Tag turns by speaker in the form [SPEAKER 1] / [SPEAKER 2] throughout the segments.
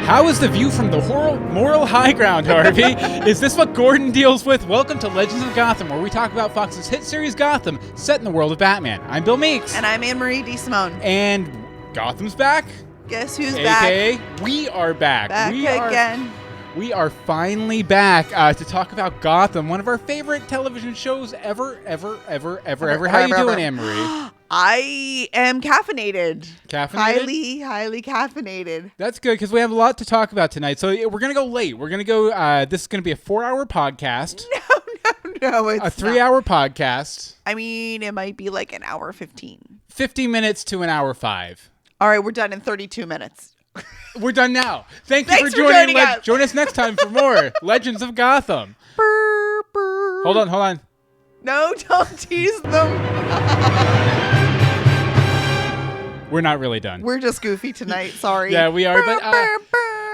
[SPEAKER 1] How is the view from the moral high ground, Harvey? Is this what Gordon deals with? Welcome to Legends of Gotham, where we talk about Fox's hit series Gotham, set in the world of Batman. I'm Bill Meeks.
[SPEAKER 2] And I'm Anne-Marie DeSimone.
[SPEAKER 1] And Gotham's back.
[SPEAKER 2] Guess who's
[SPEAKER 1] AKA,
[SPEAKER 2] back?
[SPEAKER 1] we are back.
[SPEAKER 2] Again.
[SPEAKER 1] We are finally back to talk about Gotham, one of our favorite television shows ever. How you doing, Anne-Marie?
[SPEAKER 2] I am caffeinated.
[SPEAKER 1] Caffeinated?
[SPEAKER 2] Highly caffeinated.
[SPEAKER 1] That's good, because we have a lot to talk about tonight. So we're going to go late. We're going to go, this is going to be a 4-hour podcast.
[SPEAKER 2] No, it's
[SPEAKER 1] a 3-hour podcast.
[SPEAKER 2] I mean, it might be like an hour 15.
[SPEAKER 1] 50 minutes to an hour 5.
[SPEAKER 2] All right, we're done in 32 minutes.
[SPEAKER 1] We're done now. Thanks
[SPEAKER 2] for
[SPEAKER 1] joining
[SPEAKER 2] us.
[SPEAKER 1] Join us next time for more Legends of Gotham.
[SPEAKER 2] Burr, burr.
[SPEAKER 1] Hold on.
[SPEAKER 2] No, don't tease them.
[SPEAKER 1] We're not really done.
[SPEAKER 2] We're just goofy tonight. Sorry.
[SPEAKER 1] Yeah, we are. But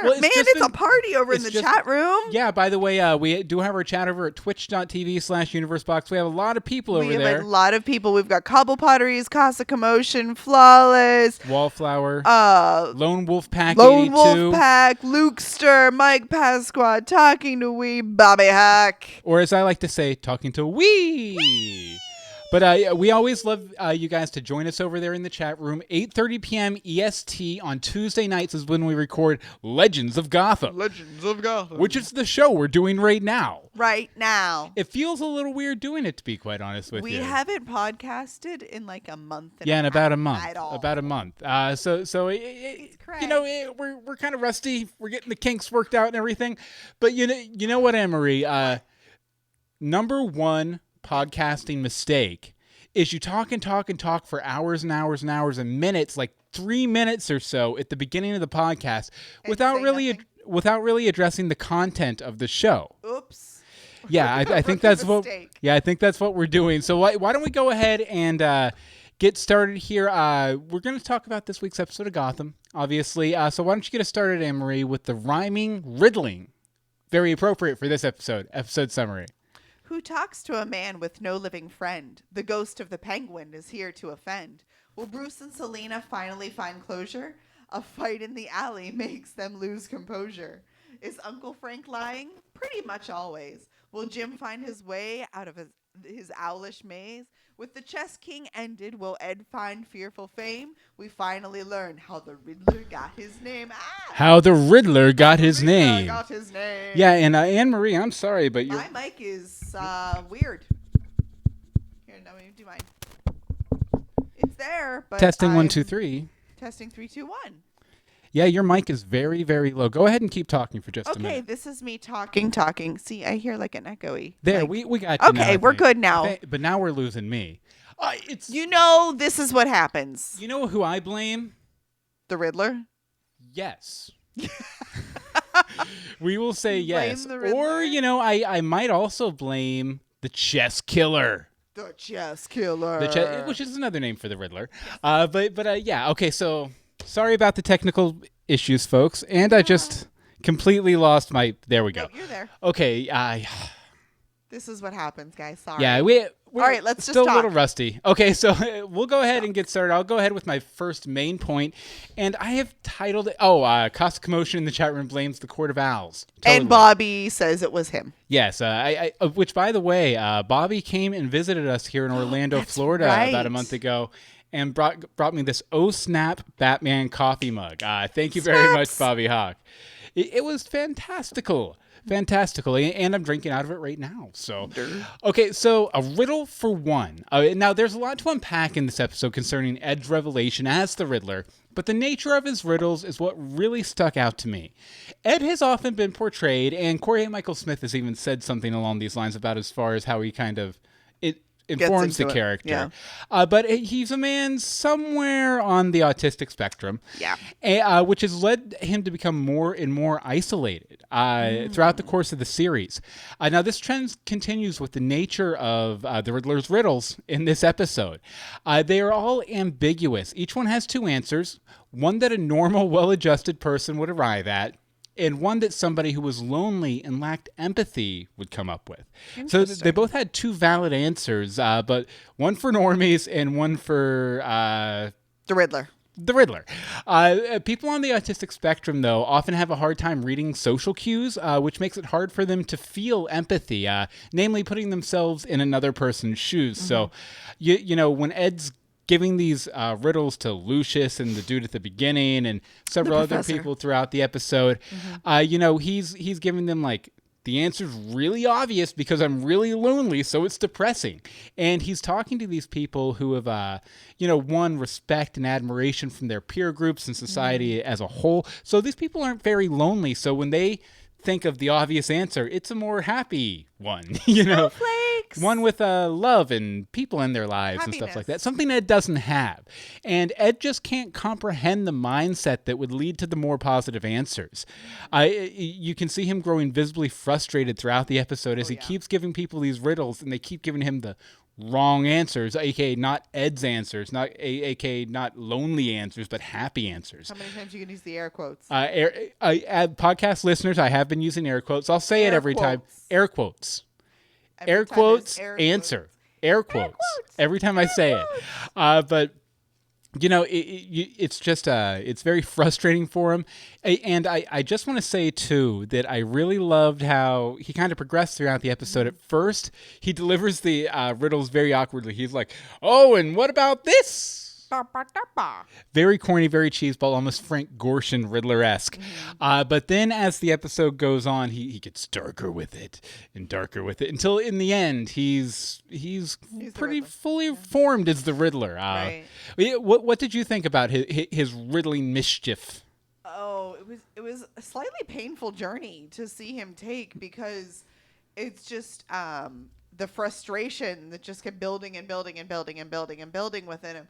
[SPEAKER 1] well,
[SPEAKER 2] it's a party over in the chat room.
[SPEAKER 1] Yeah, by the way, we do have our chat over at twitch.tv/universebox. We have a lot of people over there.
[SPEAKER 2] We have a lot of people. We've got Cobble Potteries, Casa Commotion, Flawless,
[SPEAKER 1] Wallflower, Lone Wolf Pack,
[SPEAKER 2] Lone
[SPEAKER 1] 82.
[SPEAKER 2] Wolf Pack, Lukester, Mike Pasqua, Talking to Wee, Bobby Hack.
[SPEAKER 1] Or as I like to say, Talking to Wee. But we always love you guys to join us over there in the chat room. 8:30 p.m. EST on Tuesday nights is when we record Legends of Gotham.
[SPEAKER 2] Legends of Gotham.
[SPEAKER 1] Which is the show we're doing right now.
[SPEAKER 2] Right now.
[SPEAKER 1] It feels a little weird doing it, to be quite honest with you.
[SPEAKER 2] We haven't podcasted in like a month.
[SPEAKER 1] In about a month.
[SPEAKER 2] At all.
[SPEAKER 1] About a month. So you know, we're kind of rusty. We're getting the kinks worked out and everything. But you know what, Anne-Marie? Number one podcasting mistake is you talk for hours and hours and hours and minutes, like 3 minutes or so at the beginning of the podcast, without really addressing the content of the show.
[SPEAKER 2] Oops.
[SPEAKER 1] Yeah, I think that's what. Yeah, I think that's what we're doing. So why don't we go ahead and get started here? We're going to talk about this week's episode of Gotham, obviously. So why don't you get us started, Anne-Marie, with the rhyming riddling? Very appropriate for this episode summary.
[SPEAKER 2] Who talks to a man with no living friend? The ghost of the Penguin is here to offend. Will Bruce and Selena finally find closure? A fight in the alley makes them lose composure. Is Uncle Frank lying? Pretty much always. Will Jim find his way out of his owlish maze? With the chess king ended, will Ed find fearful fame? We finally learn how the Riddler got his name.
[SPEAKER 1] How the Riddler got his name. Yeah, and Anne-Marie, I'm sorry, but
[SPEAKER 2] my mic is weird. Here, let me do mine. It's there, but
[SPEAKER 1] testing 1 2 3.
[SPEAKER 2] Testing 3 2 1.
[SPEAKER 1] Yeah, your mic is very, very low. Go ahead and keep talking for just a minute.
[SPEAKER 2] Okay, this is me talking. See, I hear like an echoey.
[SPEAKER 1] There,
[SPEAKER 2] like,
[SPEAKER 1] we got you.
[SPEAKER 2] Okay, we're good now.
[SPEAKER 1] But now we're losing me.
[SPEAKER 2] This is what happens.
[SPEAKER 1] You know who I blame?
[SPEAKER 2] The Riddler?
[SPEAKER 1] Yes. We will say yes.
[SPEAKER 2] Or,
[SPEAKER 1] I might also blame the chess killer.
[SPEAKER 2] The chess killer.
[SPEAKER 1] Which is another name for the Riddler. Yeah, okay, so sorry about the technical issues, folks. And I just completely lost my... There we go.
[SPEAKER 2] No, you're there.
[SPEAKER 1] Okay,
[SPEAKER 2] This is what happens, guys. Sorry.
[SPEAKER 1] Yeah, we're
[SPEAKER 2] all right, let's just
[SPEAKER 1] still
[SPEAKER 2] talk.
[SPEAKER 1] A little rusty. Okay, so we'll go ahead and get started. I'll go ahead with my first main point, and I have titled it, Casa Commotion in the chat room blames the Court of Owls. Totally.
[SPEAKER 2] And Bobby says it was him.
[SPEAKER 1] Yes, which, by the way, Bobby came and visited us here in Orlando, Florida, about a month ago, and brought me this Oh Snap Batman coffee mug. Thank you very much, Bobby Hawk. It was fantastical. And I'm drinking out of it right now. So, okay, so a riddle for one. Now, there's a lot to unpack in this episode concerning Ed's revelation as the Riddler, but the nature of his riddles is what really stuck out to me. Ed has often been portrayed, and Corey Michael Smith has even said something along these lines about as far as how he kind of informs the character. Yeah. But he's a man somewhere on the autistic spectrum.
[SPEAKER 2] Yeah.
[SPEAKER 1] Which has led him to become more and more isolated throughout the course of the series. Now, this trend continues with the nature of the Riddler's riddles in this episode. They are all ambiguous. Each one has two answers, one that a normal, well-adjusted person would arrive at, and one that somebody who was lonely and lacked empathy would come up with. So they both had two valid answers, but one for normies and one for...
[SPEAKER 2] the Riddler.
[SPEAKER 1] the Riddler. People on the autistic spectrum, though, often have a hard time reading social cues, which makes it hard for them to feel empathy, namely putting themselves in another person's shoes. Mm-hmm. So, you know, when Ed's giving these riddles to Lucius and the dude at the beginning and several other people throughout the episode, you know, he's giving them like, the answer's really obvious because I'm really lonely, so it's depressing. And he's talking to these people who have, you know, won respect and admiration from their peer groups and society as a whole. So these people aren't very lonely. So when they think of the obvious answer, it's a more happy one, you know, one with love and people in their lives and stuff like that. Something Ed doesn't have. And Ed just can't comprehend the mindset that would lead to the more positive answers. You can see him growing visibly frustrated throughout the episode as he keeps giving people these riddles and they keep giving him the wrong answers, aka not Ed's answers, not aka not lonely answers, but happy answers.
[SPEAKER 2] How many times you can use the air quotes?
[SPEAKER 1] Podcast listeners, I have been using air quotes. I'll say it every time. Air quotes. Air quotes. Answer. Air quotes. Every time I say it. But you know, it's just it's very frustrating for him. And I just want to say, too, that I really loved how he kind of progressed throughout the episode. At first, he delivers the riddles very awkwardly. He's like, oh, and what about this? Very corny, very cheeseball, almost Frank Gorshin Riddler-esque. But then as the episode goes on, he gets darker with it and darker with it until in the end he's pretty fully formed as the Riddler. Right. What did you think about his riddling mischief?
[SPEAKER 2] Oh, it was a slightly painful journey to see him take because it's just the frustration that just kept building and building and building and building and building within him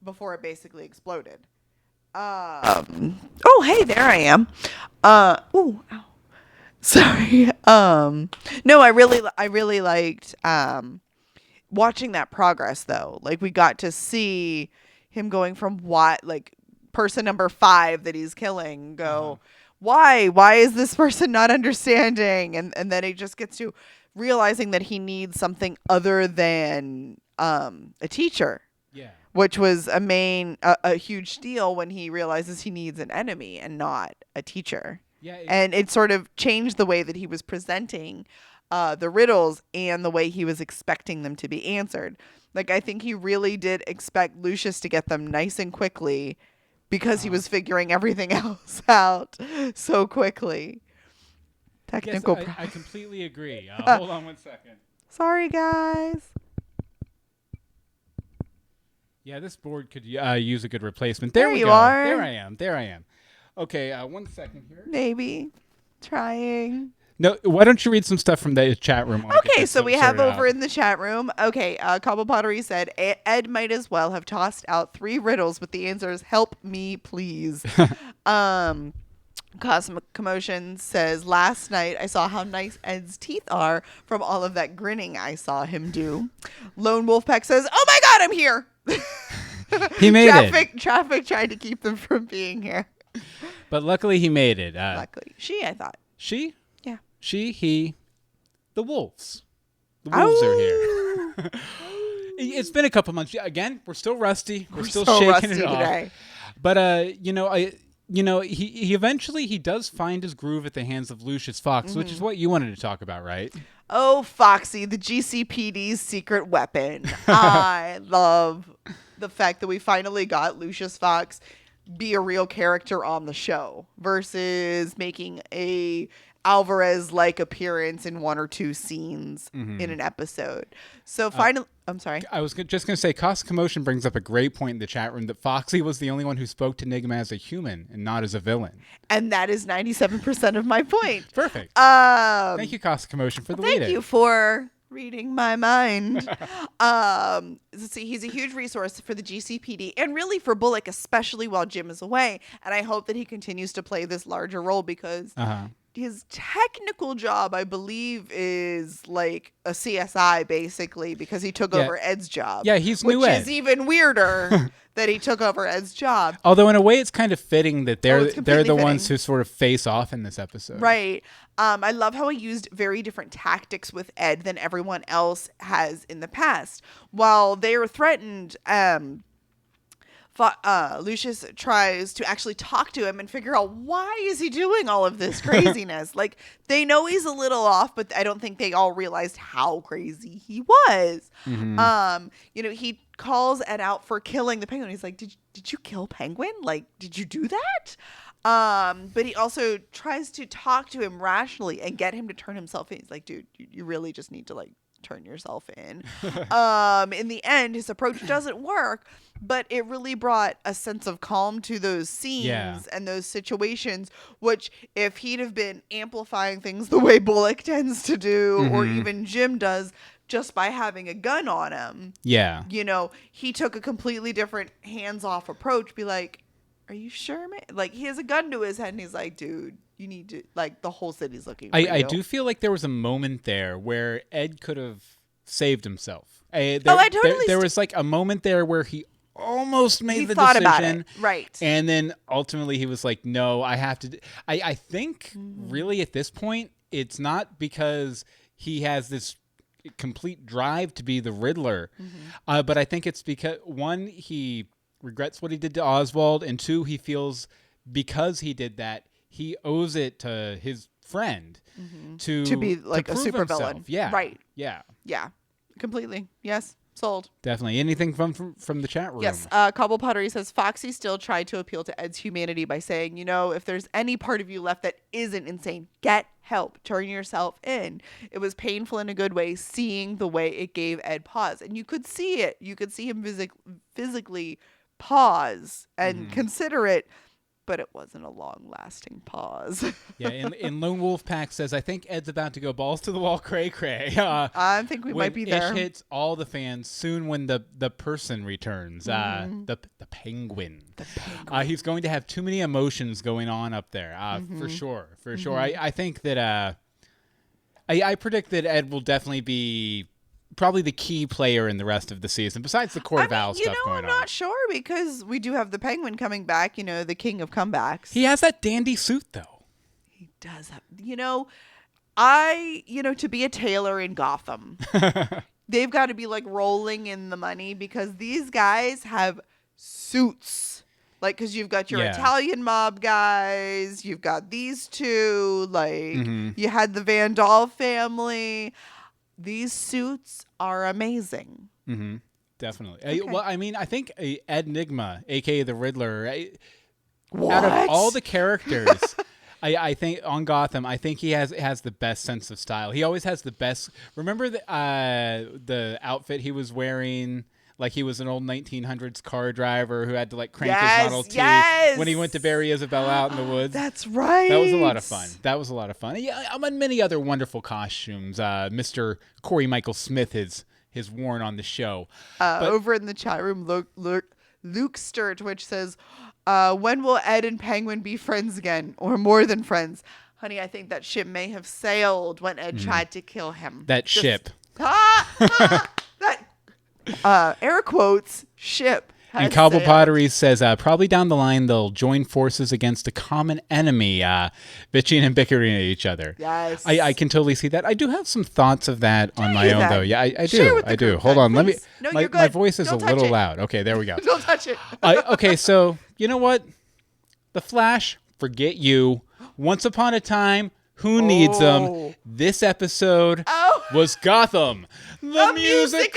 [SPEAKER 2] before it basically exploded. Oh, hey, there I am. Ow. Sorry. No, I really liked watching that progress though. Like we got to see him going from person number 5 that he's killing go, why is this person not understanding? And then he just gets to realizing that he needs something other than a teacher. Yeah. Which was a huge deal when he realizes he needs an enemy and not a teacher. Yeah. And it sort of changed the way that he was presenting the riddles and the way he was expecting them to be answered. Like, I think he really did expect Lucius to get them nice and quickly because he was figuring everything else out so quickly. Technical
[SPEAKER 1] yes, I completely agree. Hold on one second.
[SPEAKER 2] Sorry, guys.
[SPEAKER 1] Yeah, this board could use a good replacement. There we
[SPEAKER 2] you
[SPEAKER 1] go.
[SPEAKER 2] Are.
[SPEAKER 1] There I am. Okay, 1 second here.
[SPEAKER 2] Maybe. Trying.
[SPEAKER 1] No, why don't you read some stuff from the chat room?
[SPEAKER 2] Okay, so we have over in the chat room. Okay, Cobble Pottery said, Ed might as well have tossed out 3 riddles with the answers, help me, please. Cosmic Commotion says, last night I saw how nice Ed's teeth are from all of that grinning I saw him do. Lone Wolfpack says, oh my God, I'm here.
[SPEAKER 1] He made it.
[SPEAKER 2] Traffic tried to keep them from being here.
[SPEAKER 1] But luckily he made it.
[SPEAKER 2] Luckily. I thought.
[SPEAKER 1] She?
[SPEAKER 2] Yeah.
[SPEAKER 1] He, the wolves. The wolves are here. It's been a couple months. Again, we're still rusty. We're still shaking it off. Today. But, he eventually does find his groove at the hands of Lucius Fox, which is what you wanted to talk about, right?
[SPEAKER 2] Oh, Foxy, the GCPD's secret weapon. I love the fact that we finally got Lucius Fox be a real character on the show versus making a Alvarez-like appearance in 1 or 2 scenes in an episode. So finally, I'm sorry.
[SPEAKER 1] I was just going to say, Cosmic Commotion brings up a great point in the chat room that Foxy was the only one who spoke to Nigma as a human and not as a villain.
[SPEAKER 2] And that is 97% of my point.
[SPEAKER 1] Perfect. Thank you, Cosmic Commotion, for the lead-in.
[SPEAKER 2] Thank you for reading my mind. Let's see, he's a huge resource for the GCPD and really for Bullock, especially while Jim is away. And I hope that he continues to play this larger role because his technical job, I believe, is like a CSI, basically, because he took over Ed's job.
[SPEAKER 1] Yeah, he's new Ed.
[SPEAKER 2] Which is even weirder that he took over Ed's job.
[SPEAKER 1] Although, in a way, it's kind of fitting that they're the ones who sort of face off in this episode.
[SPEAKER 2] Right. I love how he used very different tactics with Ed than everyone else has in the past. While they are threatened, Lucius tries to actually talk to him and figure out why is he doing all of this craziness. Like, they know he's a little off, but I don't think they all realized how crazy he was. He calls Ed out for killing the penguin. He's like, did you kill Penguin? Like, did you do that? But he also tries to talk to him rationally and get him to turn himself in. He's like, dude, you really just need to, like, turn yourself in. In the end, his approach doesn't work, but it really brought a sense of calm to those scenes and those situations, which if he'd have been amplifying things the way Bullock tends to do, or even Jim does, just by having a gun on him.
[SPEAKER 1] Yeah.
[SPEAKER 2] He took a completely different hands-off approach. Be like, are you sure, man? Like, he has a gun to his head and he's like, dude, you need to, like, the whole city's looking for you.
[SPEAKER 1] I do feel like there was a moment there where Ed could have saved himself. There was like a moment there where he almost made the decision.
[SPEAKER 2] About it. Right.
[SPEAKER 1] And then ultimately he was like, no, I have to. I think really at this point, it's not because he has this complete drive to be the Riddler. But I think it's because, one, he regrets what he did to Oswald, and two, he feels because he did that, he owes it to his friend to be like a supervillain. Yeah.
[SPEAKER 2] Right.
[SPEAKER 1] Yeah.
[SPEAKER 2] Yeah. Completely. Yes. Sold.
[SPEAKER 1] Definitely. Anything from the chat room?
[SPEAKER 2] Yes. Cobble Pottery says Foxy still tried to appeal to Ed's humanity by saying, if there's any part of you left that isn't insane, get help. Turn yourself in. It was painful in a good way, seeing the way it gave Ed pause. And you could see it. You could see him physically pause and consider it. But it wasn't a long-lasting pause.
[SPEAKER 1] Yeah, and Lone Wolf Pack says, I think Ed's about to go balls to the wall cray-cray.
[SPEAKER 2] I think we might be there.
[SPEAKER 1] Ish hits all the fans soon when the person returns, the penguin. The penguin. He's going to have too many emotions going on up there, for sure. For sure. I think that I predict that Ed will definitely be probably the key player in the rest of the season, besides the Court of Owls stuff going on.
[SPEAKER 2] I'm not sure, because we do have the Penguin coming back, the king of comebacks.
[SPEAKER 1] He has that dandy suit, though.
[SPEAKER 2] He does have, to be a tailor in Gotham, they've got to be like rolling in the money, because these guys have suits. Like, because you've got your Italian mob guys, you've got these two, like, you had the Van Dahl family. These suits are amazing.
[SPEAKER 1] Definitely. Okay. Well, I mean, I think Ed Nigma, a.k.a. the Riddler,
[SPEAKER 2] what?
[SPEAKER 1] Out of all the characters, I think on Gotham, I think he has the best sense of style. He always has the best. Remember the outfit he was wearing? Like, he was an old 1900s car driver who had to, like, crank his Model T when he went to bury Isabella out in the woods.
[SPEAKER 2] That's right.
[SPEAKER 1] That was a lot of fun. Yeah, among many other wonderful costumes, Mr. Corey Michael Smith has worn on the show.
[SPEAKER 2] Over in the chat room, Luke Sturtwich says, when will Ed and Penguin be friends again, or more than friends? Honey, I think that ship may have sailed when Ed tried to kill him.
[SPEAKER 1] Ship.
[SPEAKER 2] Air quotes, ship.
[SPEAKER 1] And Cobble Pottery says, probably down the line, they'll join forces against a common enemy, bitching and bickering at each other.
[SPEAKER 2] Yes.
[SPEAKER 1] I can totally see that. I do have some thoughts of that on my own, though. Yeah, I do. Hold on. Let me.
[SPEAKER 2] No,
[SPEAKER 1] my voice is a little loud. Okay, there we go.
[SPEAKER 2] Don't touch it.
[SPEAKER 1] Okay, so, you know what? The Flash, forget you. Once upon a time, who needs them? This episode was Gotham, the musical!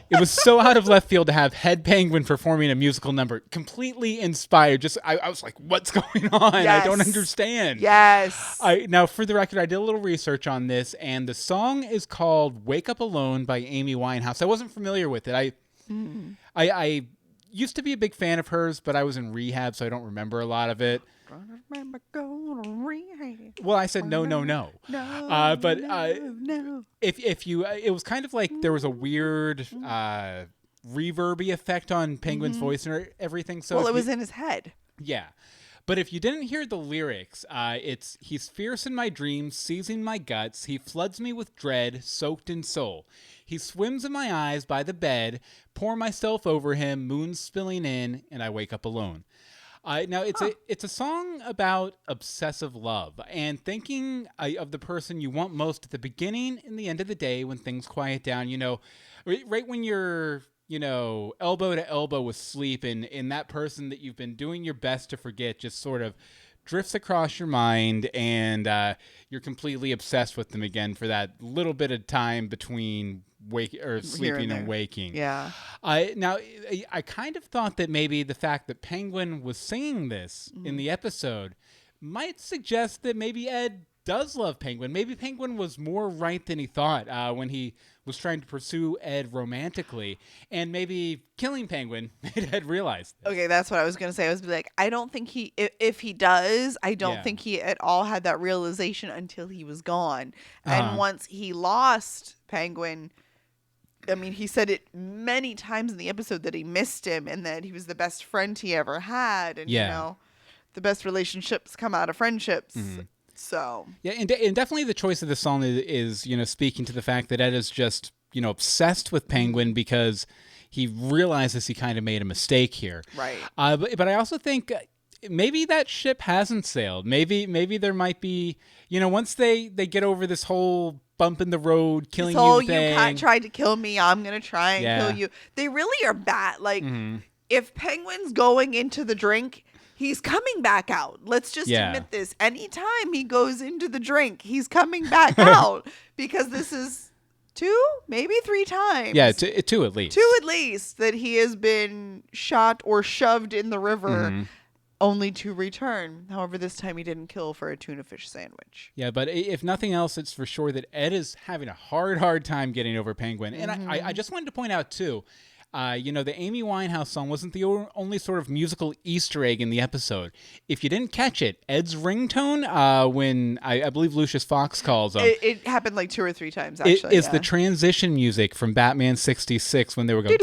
[SPEAKER 1] It was so out of left field to have Head Penguin performing a musical number, completely inspired. I was like, what's going on? Yes. I don't understand.
[SPEAKER 2] Yes.
[SPEAKER 1] Now, for the record, I did a little research on this, and the song is called Wake Up Alone by Amy Winehouse. I wasn't familiar with it. I used to be a big fan of hers, but I was in rehab, so I don't remember a lot of it. Well, I said no. But if you, it was kind of like there was a weird reverby effect on Penguin's voice and everything. So
[SPEAKER 2] it was in his head.
[SPEAKER 1] Yeah. But if you didn't hear the lyrics, it's, he's fierce in my dreams, seizing my guts. He floods me with dread, soaked in soul. He swims in my eyes by the bed, pour myself over him, moon spilling in, and I wake up alone. Now, it's a song about obsessive love and thinking of the person you want most at the beginning and the end of the day when things quiet down. Right when you're elbow to elbow with sleep, and that person that you've been doing your best to forget just sort of drifts across your mind, and you're completely obsessed with them again for that little bit of time between sleeping and waking.
[SPEAKER 2] Yeah.
[SPEAKER 1] Now, I kind of thought that maybe the fact that Penguin was singing this in the episode might suggest that maybe Ed does love Penguin. Maybe Penguin was more right than he thought when he was trying to pursue Ed romantically, and maybe killing Penguin made Ed realize this.
[SPEAKER 2] Okay, that's what I was going to say. I was like, I don't think if he does, I don't think he at all had that realization until he was gone. And once he lost Penguin, I mean, he said it many times in the episode that he missed him and that he was the best friend he ever had. And, the best relationships come out of friendships. Mm-hmm. So
[SPEAKER 1] yeah, and definitely the choice of the song is speaking to the fact that Ed is just obsessed with Penguin because he realizes he kind of made a mistake here.
[SPEAKER 2] Right.
[SPEAKER 1] But I also think maybe that ship hasn't sailed. Maybe there might be once they get over this whole bump in the road, killing you thing.
[SPEAKER 2] You can't try to kill me. I'm gonna try and kill you. They really are bad. Like if Penguin's going into the drink, he's coming back out. Let's just admit this. Anytime he goes into the drink, he's coming back out because this is 2, maybe 3 times.
[SPEAKER 1] Yeah, 2 at least.
[SPEAKER 2] 2 at least that he has been shot or shoved in the river only to return. However, this time he didn't kill for a tuna fish sandwich.
[SPEAKER 1] Yeah, but if nothing else, it's for sure that Ed is having a hard time getting over Penguin. And I just wanted to point out, too, the Amy Winehouse song wasn't the only sort of musical Easter egg in the episode. If you didn't catch it, Ed's ringtone, when I believe Lucius Fox calls him.
[SPEAKER 2] It happened like 2 or 3 times, actually.
[SPEAKER 1] It's the transition music from Batman 66 when they were going...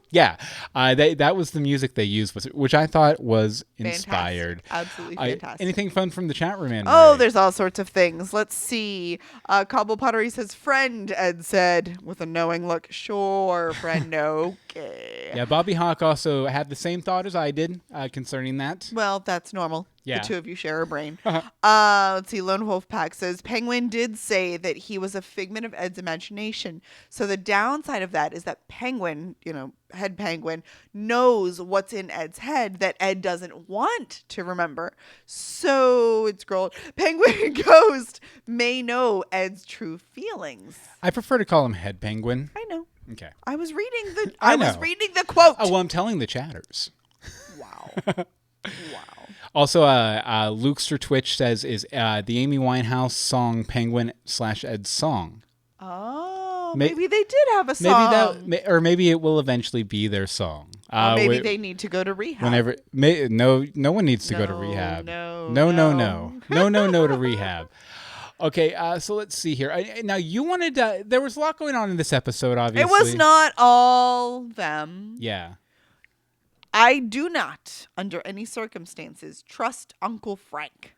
[SPEAKER 1] Yeah, that was the music they used, which I thought was inspired.
[SPEAKER 2] Fantastic. Absolutely fantastic.
[SPEAKER 1] Anything fun from the chat room, Anne?
[SPEAKER 2] Oh, there's all sorts of things. Let's see. Cobble Pottery says, friend, Ed said, with a knowing look. Sure, friend, okay.
[SPEAKER 1] Yeah, Bobby Hawk also had the same thought as I did concerning that.
[SPEAKER 2] Well, that's normal.
[SPEAKER 1] Yeah.
[SPEAKER 2] The 2 of you share a brain. Let's see. Lone Wolf Pack says, Penguin did say that he was a figment of Ed's imagination. So the downside of that is that Penguin, head Penguin, knows what's in Ed's head that Ed doesn't want to remember. So it's girl. Penguin Ghost may know Ed's true feelings.
[SPEAKER 1] I prefer to call him Head Penguin.
[SPEAKER 2] I know.
[SPEAKER 1] Okay.
[SPEAKER 2] I was reading the
[SPEAKER 1] Oh,
[SPEAKER 2] quote.
[SPEAKER 1] well, I'm telling the chatters.
[SPEAKER 2] Wow. Wow.
[SPEAKER 1] Also, Lukester Twitch says, is the Amy Winehouse song Penguin / Ed's song?
[SPEAKER 2] Oh, maybe they did have a song.
[SPEAKER 1] Maybe it will eventually be their song.
[SPEAKER 2] Maybe they need to go to rehab.
[SPEAKER 1] No one needs to go to rehab. No to rehab. Okay, so let's see here. Now, you wanted to... There was a lot going on in this episode, obviously.
[SPEAKER 2] It was not all them.
[SPEAKER 1] Yeah.
[SPEAKER 2] I do not, under any circumstances, trust Uncle Frank.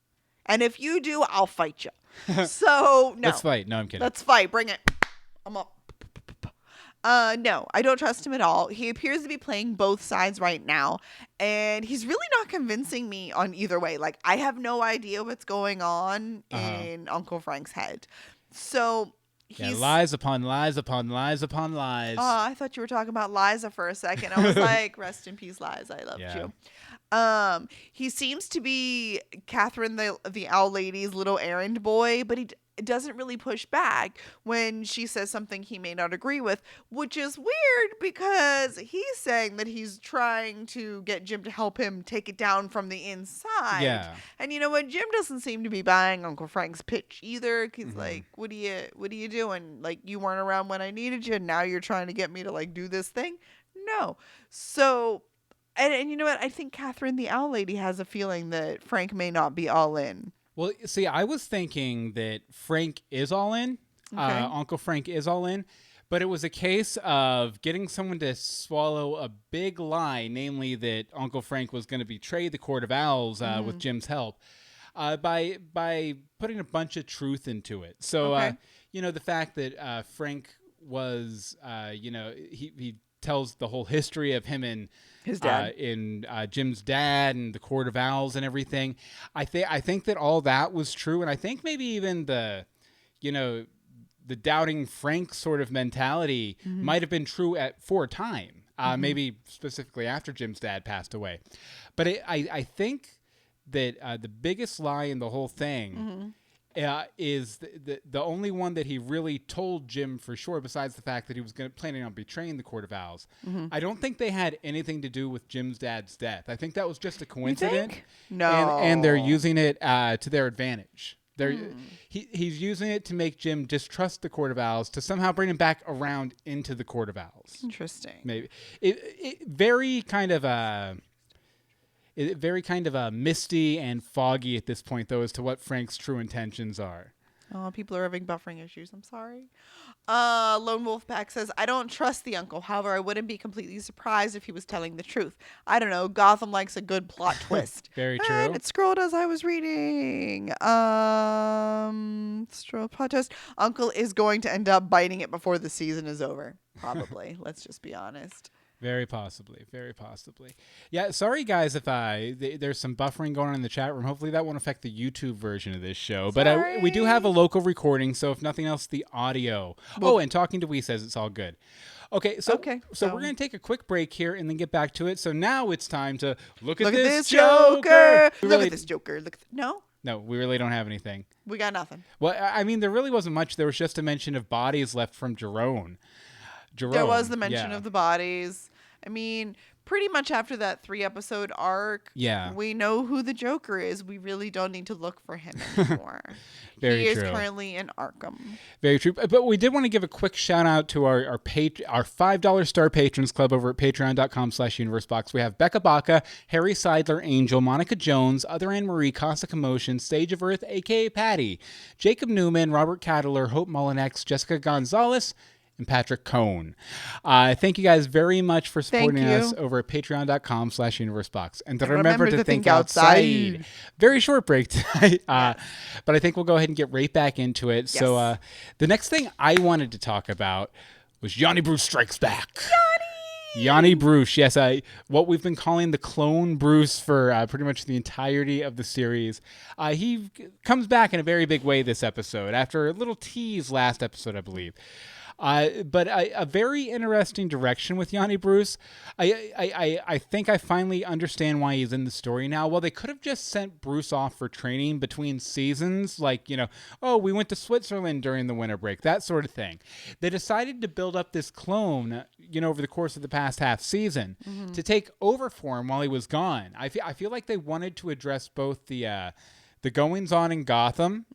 [SPEAKER 2] And if you do, I'll fight you. So, no.
[SPEAKER 1] Let's fight. No, I'm kidding.
[SPEAKER 2] Let's fight. Bring it. I'm up. No, I don't trust him at all. He appears to be playing both sides right now. And he's really not convincing me on either way. Like, I have no idea what's going on in Uncle Frank's head. So...
[SPEAKER 1] lies upon lies upon lies upon lies.
[SPEAKER 2] Oh, I thought you were talking about Liza for a second. I was like, rest in peace, Liza. I loved you. He seems to be Catherine, the owl lady's little errand boy, but he doesn't really push back when she says something he may not agree with, which is weird because he's saying that he's trying to get Jim to help him take it down from the inside.
[SPEAKER 1] Yeah.
[SPEAKER 2] And you know what? Jim doesn't seem to be buying Uncle Frank's pitch either. He's like, what are you doing? Like, you weren't around when I needed you, and now you're trying to get me to like do this thing? No. So, and you know what? I think Catherine the owl lady has a feeling that Frank may not be all in.
[SPEAKER 1] Well, see, I was thinking that Frank is all in.
[SPEAKER 2] Okay.
[SPEAKER 1] Uncle Frank is all in. But it was a case of getting someone to swallow a big lie, namely that Uncle Frank was going to betray the Court of Owls with Jim's help by putting a bunch of truth into it. So, the fact that Frank was, he tells the whole history of him and
[SPEAKER 2] his dad,
[SPEAKER 1] Jim's dad, and the Court of Owls and everything. I think that all that was true, and I think maybe even the the doubting Frank sort of mentality might have been true for a time, maybe specifically after Jim's dad passed away. But I think that the biggest lie in the whole thing is the only one that he really told Jim for sure, besides the fact that he was planning on betraying the Court of Owls. I don't think they had anything to do with Jim's dad's death. I think that was just a coincidence.
[SPEAKER 2] No.
[SPEAKER 1] And they're using it to their advantage. He's using it to make Jim distrust the Court of Owls, to somehow bring him back around into the Court of Owls.
[SPEAKER 2] Interesting.
[SPEAKER 1] Maybe. It very kind of misty and foggy at this point, though, as to what Frank's true intentions are.
[SPEAKER 2] Oh, people are having buffering issues. I'm sorry. Lone Wolfpack says, I don't trust the uncle. However, I wouldn't be completely surprised if he was telling the truth. I don't know. Gotham likes a good plot twist.
[SPEAKER 1] Very true.
[SPEAKER 2] And it scrolled as I was reading. Plot twist. Uncle is going to end up biting it before the season is over. Probably. Let's just be honest.
[SPEAKER 1] Very possibly. Very possibly. Yeah, sorry, guys, if there's some buffering going on in the chat room. Hopefully that won't affect the YouTube version of this show.
[SPEAKER 2] Sorry.
[SPEAKER 1] But we do have a local recording, so if nothing else, the audio. And Talking to We says it's all good. Okay, so we're going to take a quick break here and then get back to it. So now it's time to look at this Joker.
[SPEAKER 2] Look at this Joker. No,
[SPEAKER 1] we really don't have anything.
[SPEAKER 2] We got nothing.
[SPEAKER 1] Well, I mean, there really wasn't much. There was just a mention of bodies left from Jerome.
[SPEAKER 2] There was the mention of the bodies. I mean, pretty much after that 3-episode arc, we know who the Joker is. We really don't need to look for him anymore.
[SPEAKER 1] Very
[SPEAKER 2] he
[SPEAKER 1] true.
[SPEAKER 2] is currently in Arkham.
[SPEAKER 1] Very true. But we did want to give a quick shout out to our $5 star patrons club over at patreon.com/universebox. We have Becca Baca, Harry Seidler, Angel, Monica Jones, Other Anne Marie, Casa Commotion, Stage of Earth, a.k.a. Patty, Jacob Newman, Robert Cadler, Hope Mullinex, Jessica Gonzalez, and Patrick Cohn. Thank you guys very much for supporting us over at patreon.com/universebox. And remember to think outside. Very short break tonight, but I think we'll go ahead and get right back into it. Yes. So the next thing I wanted to talk about was Yanni Bruce Strikes Back. Yanni Bruce, yes, what we've been calling the clone Bruce for pretty much the entirety of the series. He comes back in a very big way this episode, after a little tease last episode, I believe. But a very interesting direction with Yanni Bruce. I think I finally understand why he's in the story now. Well, they could have just sent Bruce off for training between seasons, like, we went to Switzerland during the winter break, that sort of thing. They decided to build up this clone, over the course of the past half season to take over for him while he was gone. I feel like they wanted to address both the goings on in Gotham,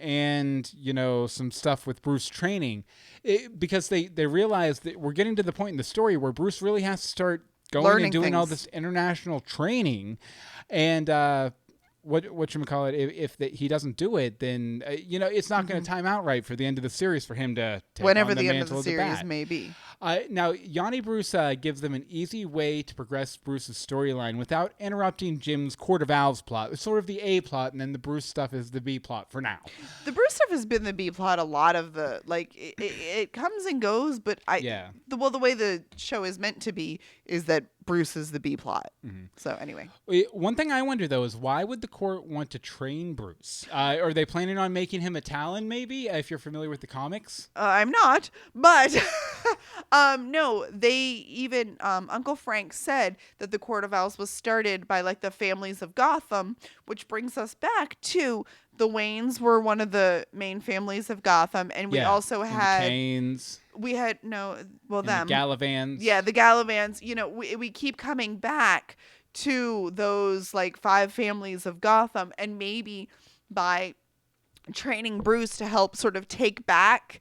[SPEAKER 1] and, some stuff with Bruce training, because they realize that we're getting to the point in the story where Bruce really has to start going
[SPEAKER 2] learning
[SPEAKER 1] and doing
[SPEAKER 2] things.
[SPEAKER 1] all this international training. And whatchamacallit, if he doesn't do it, then, it's not going to time out right for the end of the series for him to take
[SPEAKER 2] whenever
[SPEAKER 1] on the
[SPEAKER 2] end of
[SPEAKER 1] mantle
[SPEAKER 2] the
[SPEAKER 1] of
[SPEAKER 2] series
[SPEAKER 1] bat.
[SPEAKER 2] may be.
[SPEAKER 1] Now, Yanni Bruce gives them an easy way to progress Bruce's storyline without interrupting Jim's Court of Owls plot. It's sort of the A plot, and then the Bruce stuff is the B plot for now.
[SPEAKER 2] The Bruce stuff has been the B plot a lot of the, it comes and goes, but the way the show is meant to be is that Bruce is the B plot. Mm-hmm. So anyway.
[SPEAKER 1] One thing I wonder, though, is why would the court want to train Bruce? Are they planning on making him a Talon, maybe, if you're familiar with the comics?
[SPEAKER 2] I'm not, but no, they even, Uncle Frank said that the Court of Owls was started by, the families of Gotham, which brings us back to the Waynes were one of the main families of Gotham, and we also had...
[SPEAKER 1] the Canes.
[SPEAKER 2] We had, them.
[SPEAKER 1] The Gallavans.
[SPEAKER 2] Yeah, the Gallavans. We keep coming back to those, 5 families of Gotham, and maybe by training Bruce to help sort of take back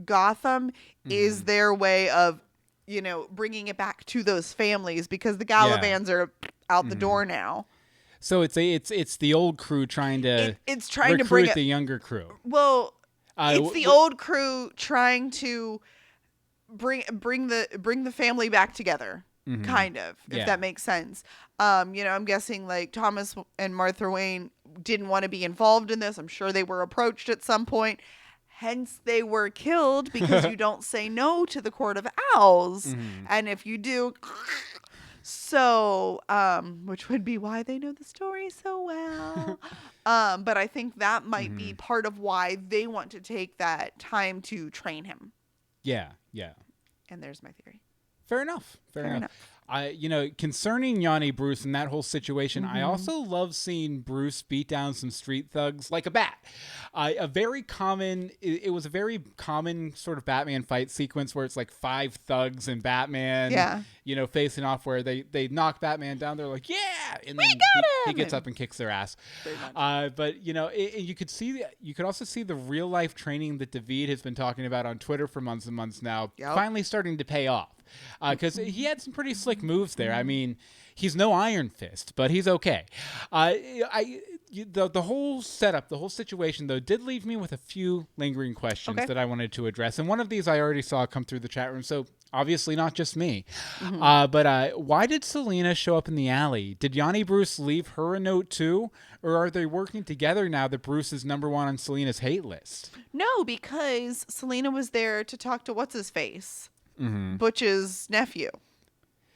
[SPEAKER 2] Gotham is their way of, bringing it back to those families, because the Gallavans are out the door now.
[SPEAKER 1] So it's the old crew trying to
[SPEAKER 2] it's trying
[SPEAKER 1] recruit
[SPEAKER 2] to bring
[SPEAKER 1] the younger crew.
[SPEAKER 2] Well, it's the old crew trying to bring the family back together, kind of, if that makes sense. I'm guessing Thomas and Martha Wayne didn't want to be involved in this. I'm sure they were approached at some point. Hence, they were killed because you don't say no to the Court of Owls. And if you do... So, which would be why they know the story so well. But I think that might be part of why they want to take that time to train him.
[SPEAKER 1] Yeah, yeah.
[SPEAKER 2] And there's my theory.
[SPEAKER 1] Fair enough. Concerning Yanni Bruce and that whole situation, I also love seeing Bruce beat down some street thugs like a bat. It was a very common sort of Batman fight sequence where it's like 5 thugs and Batman, facing off, where they knock Batman down. They're like, yeah, and then he gets up and kicks their ass. But you could also see the real life training that David has been talking about on Twitter for months and months now, finally starting to pay off. Because he had some pretty slick moves there. I mean, he's no Iron Fist, but he's okay. The whole setup, the whole situation, though, did leave me with a few lingering questions that I wanted to address. And one of these I already saw come through the chat room, so obviously not just me. But why did Selena show up in the alley? Did Yanni Bruce leave her a note too? Or are they working together now that Bruce is number 1 on Selena's hate list?
[SPEAKER 2] No, because Selena was there to talk to What's-His-Face. Butch's nephew,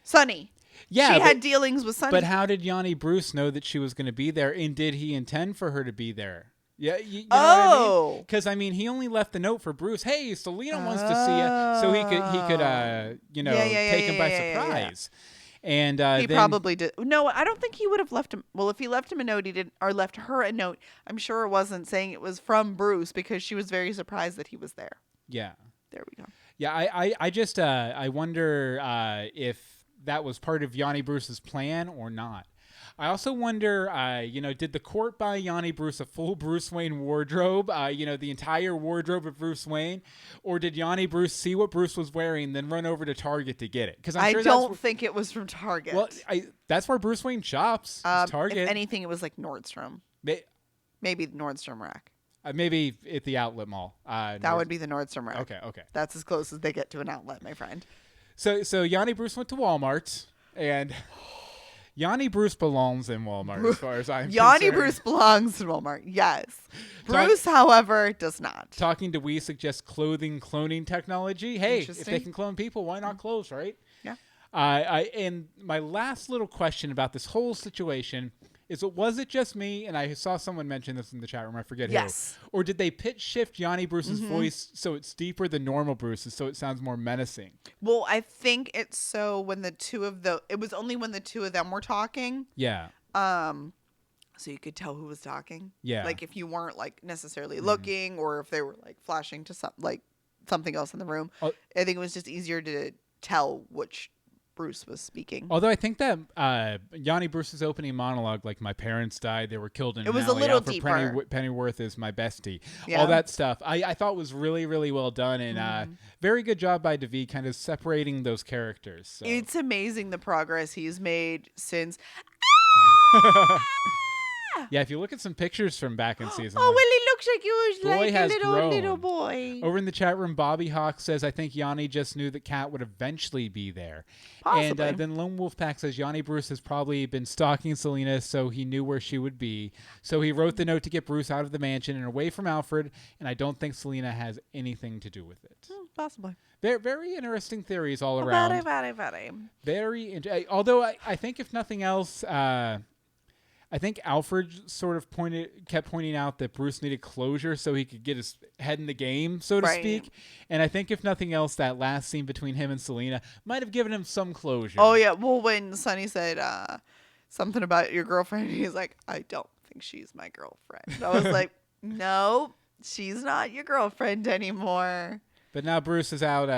[SPEAKER 2] Sonny. Yeah, she had dealings with Sonny.
[SPEAKER 1] But how did Yanni Bruce know that she was going to be there, and did he intend for her to be there? Yeah, you know what I mean? Because he only left the note for Bruce. Hey, Selena wants to see you, so he could take him by surprise. And
[SPEAKER 2] he probably did. No, I don't think he would have left him. Well, if he left him a note, he didn't, or left her a note. I'm sure it wasn't saying it was from Bruce, because she was very surprised that he was there. Yeah. There we go.
[SPEAKER 1] Yeah, I wonder if that was part of Yanni Bruce's plan or not. I also wonder, did the court buy Yanni Bruce a full Bruce Wayne wardrobe, the entire wardrobe of Bruce Wayne, or did Yanni Bruce see what Bruce was wearing, then run over to Target to get it? Because
[SPEAKER 2] I don't think it was from Target.
[SPEAKER 1] Well, that's where Bruce Wayne shops. Target.
[SPEAKER 2] If anything, it was like Nordstrom. Maybe the Nordstrom rack.
[SPEAKER 1] Maybe at the outlet mall.
[SPEAKER 2] That would be the Nordstrom rack.
[SPEAKER 1] Okay.
[SPEAKER 2] That's as close as they get to an outlet, my friend.
[SPEAKER 1] So Yanni Bruce went to Walmart, and Yanni Bruce belongs in Walmart as far as I'm concerned.
[SPEAKER 2] Yanni Bruce belongs in Walmart, yes. Bruce, however, does not.
[SPEAKER 1] Talking to We suggests cloning technology. Hey, if they can clone people, why not clothes, right?
[SPEAKER 2] Yeah.
[SPEAKER 1] And my last little question about this whole situation is, was it just me, and I saw someone mention this in the chat room, I forget who, or did they pitch shift Yanni Bruce's voice so it's deeper than normal Bruce's, so it sounds more menacing?
[SPEAKER 2] Well, I think it's so when it was only when the two of them were talking.
[SPEAKER 1] Yeah.
[SPEAKER 2] So you could tell who was talking.
[SPEAKER 1] Yeah.
[SPEAKER 2] Like if you weren't like necessarily looking, or if they were like flashing to something else in the room. I think it was just easier to tell which Bruce was speaking.
[SPEAKER 1] Although I think that Yanni Bruce's opening monologue, like "My parents died, they were killed in an alley.
[SPEAKER 2] It was a little deeper.
[SPEAKER 1] Pennyworth is my bestie." All that stuff, I thought was really, really well done, and very good job by David, kind of separating those characters. So.
[SPEAKER 2] It's amazing the progress he's made since.
[SPEAKER 1] Yeah, if you look at some pictures from back in season.
[SPEAKER 2] Oh, well, he looks like he was like a little boy.
[SPEAKER 1] Over in the chat room, Bobby Hawk says, I think Yanni just knew that Kat would eventually be there.
[SPEAKER 2] Possibly.
[SPEAKER 1] And then Lone Wolf Pack says, Yanni Bruce has probably been stalking Selena, so he knew where she would be. So he wrote the note to get Bruce out of the mansion and away from Alfred, and I don't think Selena has anything to do with it.
[SPEAKER 2] Possibly.
[SPEAKER 1] Very interesting theories all around.
[SPEAKER 2] Very.
[SPEAKER 1] Although I think if nothing else... I think Alfred sort of kept pointing out that Bruce needed closure so he could get his head in the game, so to speak. And I think if nothing else, that last scene between him and Selena might have given him some closure.
[SPEAKER 2] Oh, yeah. Well, when Sonny said something about your girlfriend, he's like, I don't think she's my girlfriend. I was like, no, she's not your girlfriend anymore.
[SPEAKER 1] But now Bruce is out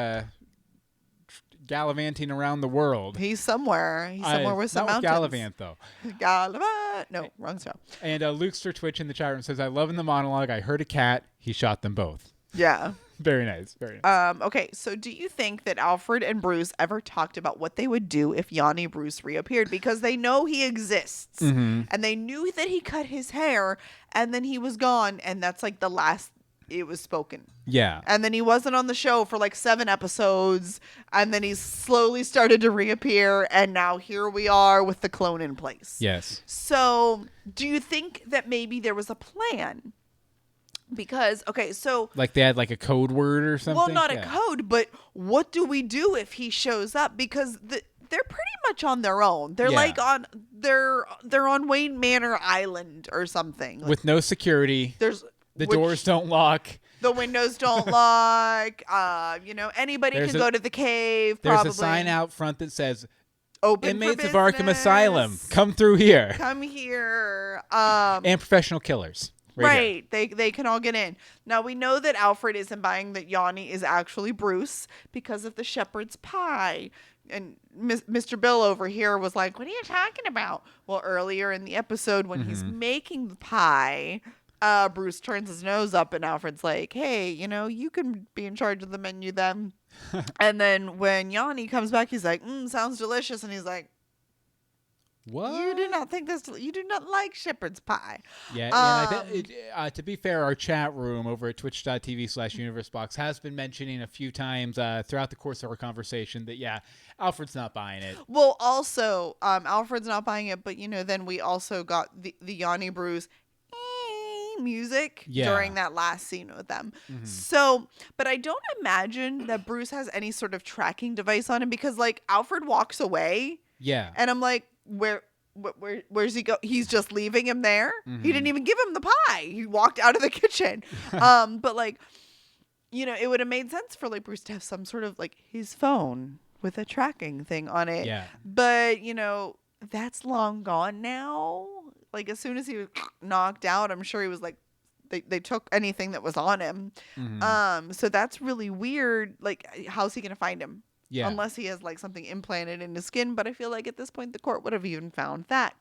[SPEAKER 1] gallivanting around the world.
[SPEAKER 2] He's somewhere. He's somewhere with some mountains.
[SPEAKER 1] Not Gallivant, though.
[SPEAKER 2] Gallivant. No, wrong stuff.
[SPEAKER 1] And Lukester Twitch in the chat room says, I love in the monologue, I heard a cat. He shot them both.
[SPEAKER 2] Yeah.
[SPEAKER 1] Very nice. Very nice.
[SPEAKER 2] Okay, so do you think that Alfred and Bruce ever talked about what they would do if Yanni Bruce reappeared? Because they know he exists. And they knew that he cut his hair and then he was gone. And that's like the last it was spoken.
[SPEAKER 1] Yeah.
[SPEAKER 2] And then he wasn't on the show for like 7 episodes. And then he slowly started to reappear. And now here we are with the clone in place.
[SPEAKER 1] Yes.
[SPEAKER 2] So do you think that maybe there was a plan? Because, okay, so...
[SPEAKER 1] Like they had like a code word or something?
[SPEAKER 2] Well, not a code, but what do we do if he shows up? Because they're pretty much on their own. They're like on they're on Wayne Manor Island or something. Like,
[SPEAKER 1] with no security. The doors don't lock.
[SPEAKER 2] The windows don't lock. Anybody can go to the cave.
[SPEAKER 1] There's
[SPEAKER 2] probably.
[SPEAKER 1] A sign out front that says,
[SPEAKER 2] "Open
[SPEAKER 1] Inmates
[SPEAKER 2] for
[SPEAKER 1] of Arkham Asylum, come through here."
[SPEAKER 2] Come here.
[SPEAKER 1] And professional killers.
[SPEAKER 2] Right. They can all get in. Now, we know that Alfred isn't buying that Yanni is actually Bruce because of the shepherd's pie. And Mr. Bill over here was like, what are you talking about? Well, earlier in the episode when he's making the pie, Bruce turns his nose up and Alfred's like, hey, you can be in charge of the menu then. And then when Yanni comes back, he's like, sounds delicious. And he's like, what? You do not think this? You do not like shepherd's pie.
[SPEAKER 1] Yeah. To be fair, our chat room over at twitch.tv/universebox has been mentioning a few times throughout the course of our conversation that, Alfred's not buying it.
[SPEAKER 2] Well, also, Alfred's not buying it, but, then we also got the Yanni Bruce music during that last scene with them. So, but I don't imagine that Bruce has any sort of tracking device on him because, like, Alfred walks away. Yeah. And I'm like, where's he go? He's just leaving him there. He didn't even give him the pie. He walked out of the kitchen. But like, it would have made sense for like Bruce to have some sort of like his phone with a tracking thing on it. Yeah. But that's long gone now. Like as soon as he was knocked out, I'm sure he was like, they took anything that was on him. So that's really weird. Like, how's he gonna find him? Yeah. Unless he has like something implanted in his skin, but I feel like at this point the court would have even found that.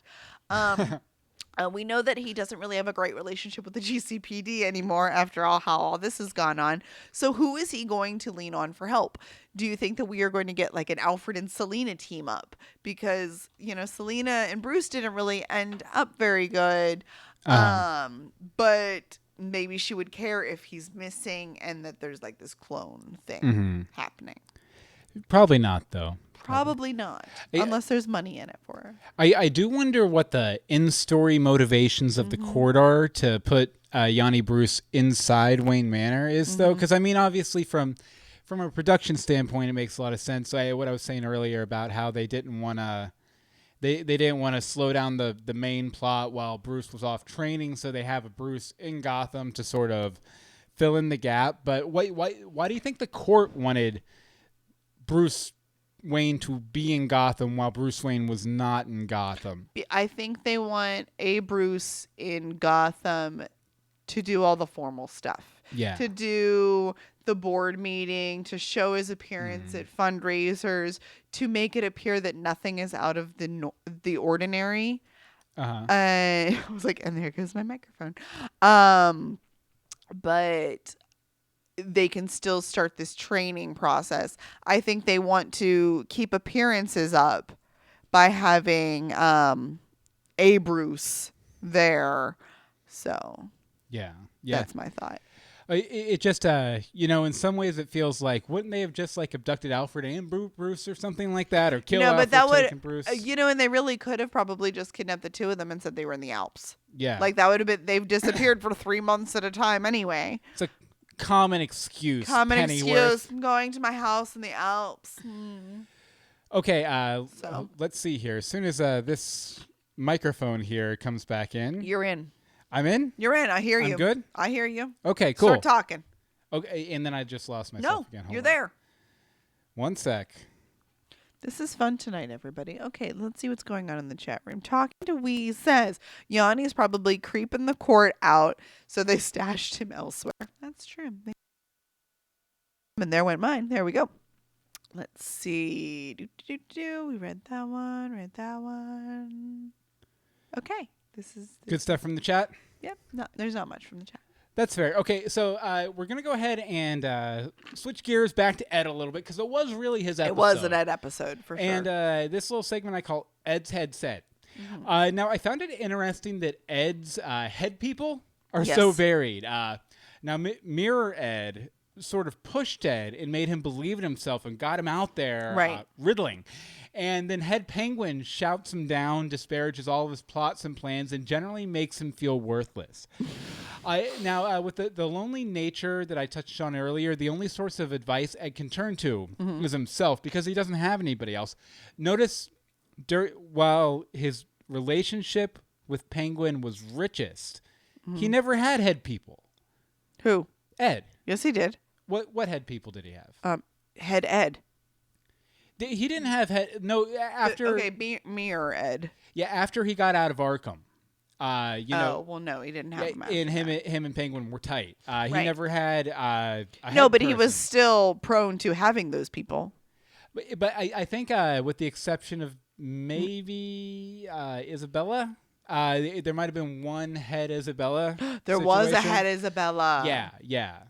[SPEAKER 2] We know that he doesn't really have a great relationship with the GCPD anymore after how all this has gone on. So who is he going to lean on for help? Do you think that we are going to get like an Alfred and Selena team up? Because, Selena and Bruce didn't really end up very good. But maybe she would care if he's missing and that there's like this clone thing happening.
[SPEAKER 1] Probably not, though.
[SPEAKER 2] Probably not, unless there's money in it for her.
[SPEAKER 1] I do wonder what the in-story motivations of the court are to put Yanni Bruce inside Wayne Manor is, though. Because, I mean, obviously from a production standpoint, it makes a lot of sense. What I was saying earlier about how they didn't want to they didn't want to slow down the main plot while Bruce was off training, so they have a Bruce in Gotham to sort of fill in the gap. But why do you think the court wanted Bruce Wayne to be in Gotham while Bruce Wayne was not in Gotham?
[SPEAKER 2] I think they want a Bruce in Gotham to do all the formal stuff. Yeah. To do the board meeting, to show his appearance at fundraisers, to make it appear that nothing is out of the ordinary. I was like, and there goes my microphone. But they can still start this training process. I think they want to keep appearances up by having a Bruce there. So that's my thought.
[SPEAKER 1] It just, in some ways it feels like, wouldn't they have just like abducted Alfred and Bruce or something like that, or killed Alfred,
[SPEAKER 2] but that
[SPEAKER 1] taken Bruce?
[SPEAKER 2] And they really could have probably just kidnapped the two of them and said they were in the Alps.
[SPEAKER 1] Yeah,
[SPEAKER 2] like that would have been. They've disappeared for 3 months at a time anyway.
[SPEAKER 1] It's a common excuse.
[SPEAKER 2] Excuse. I'm going to my house in the Alps.
[SPEAKER 1] Okay, let's see here. As soon as this microphone here comes back in,
[SPEAKER 2] you're in.
[SPEAKER 1] I'm in?
[SPEAKER 2] You're in. I hear you.
[SPEAKER 1] I'm good?
[SPEAKER 2] I hear you.
[SPEAKER 1] Okay, cool.
[SPEAKER 2] Start talking.
[SPEAKER 1] Okay, and then I just lost myself again.
[SPEAKER 2] You're there.
[SPEAKER 1] 1 sec.
[SPEAKER 2] This is fun tonight, everybody. Okay, let's see what's going on in the chat room. Talking to Wee says, Yanni's probably creeping the court out, so they stashed him elsewhere. That's true. And there went mine. There we go. Let's see. We read that one. Okay. This is
[SPEAKER 1] good stuff from the chat.
[SPEAKER 2] Yep. No, there's not much from the chat.
[SPEAKER 1] That's fair. Okay, so we're going to go ahead and switch gears back to Ed a little bit because it was really his episode.
[SPEAKER 2] It was an Ed episode, for sure.
[SPEAKER 1] And this little segment I call Ed's Head Set. Now, I found it interesting that Ed's head people are so varied. Now, Mirror Ed sort of pushed Ed and made him believe in himself and got him out there riddling. And then Head Penguin shouts him down, disparages all of his plots and plans, and generally makes him feel worthless. Now, with the lonely nature that I touched on earlier, the only source of advice Ed can turn to is himself because he doesn't have anybody else. Notice, while his relationship with Penguin was richest, he never had head people.
[SPEAKER 2] Who?
[SPEAKER 1] Ed.
[SPEAKER 2] Yes, he did.
[SPEAKER 1] What head people did he have?
[SPEAKER 2] Head Ed.
[SPEAKER 1] He didn't have head. No, after.
[SPEAKER 2] Okay, me or Ed.
[SPEAKER 1] Yeah, after he got out of Arkham.
[SPEAKER 2] Well, no, he didn't have him.
[SPEAKER 1] And him and Penguin were tight. He
[SPEAKER 2] Right.
[SPEAKER 1] never had a
[SPEAKER 2] No,
[SPEAKER 1] head
[SPEAKER 2] but he
[SPEAKER 1] person.
[SPEAKER 2] was still prone to having those people.
[SPEAKER 1] But I think with the exception of maybe Isabella, there might have been one head Isabella.
[SPEAKER 2] There was a
[SPEAKER 1] situation.
[SPEAKER 2] head Isabella.
[SPEAKER 1] Yeah.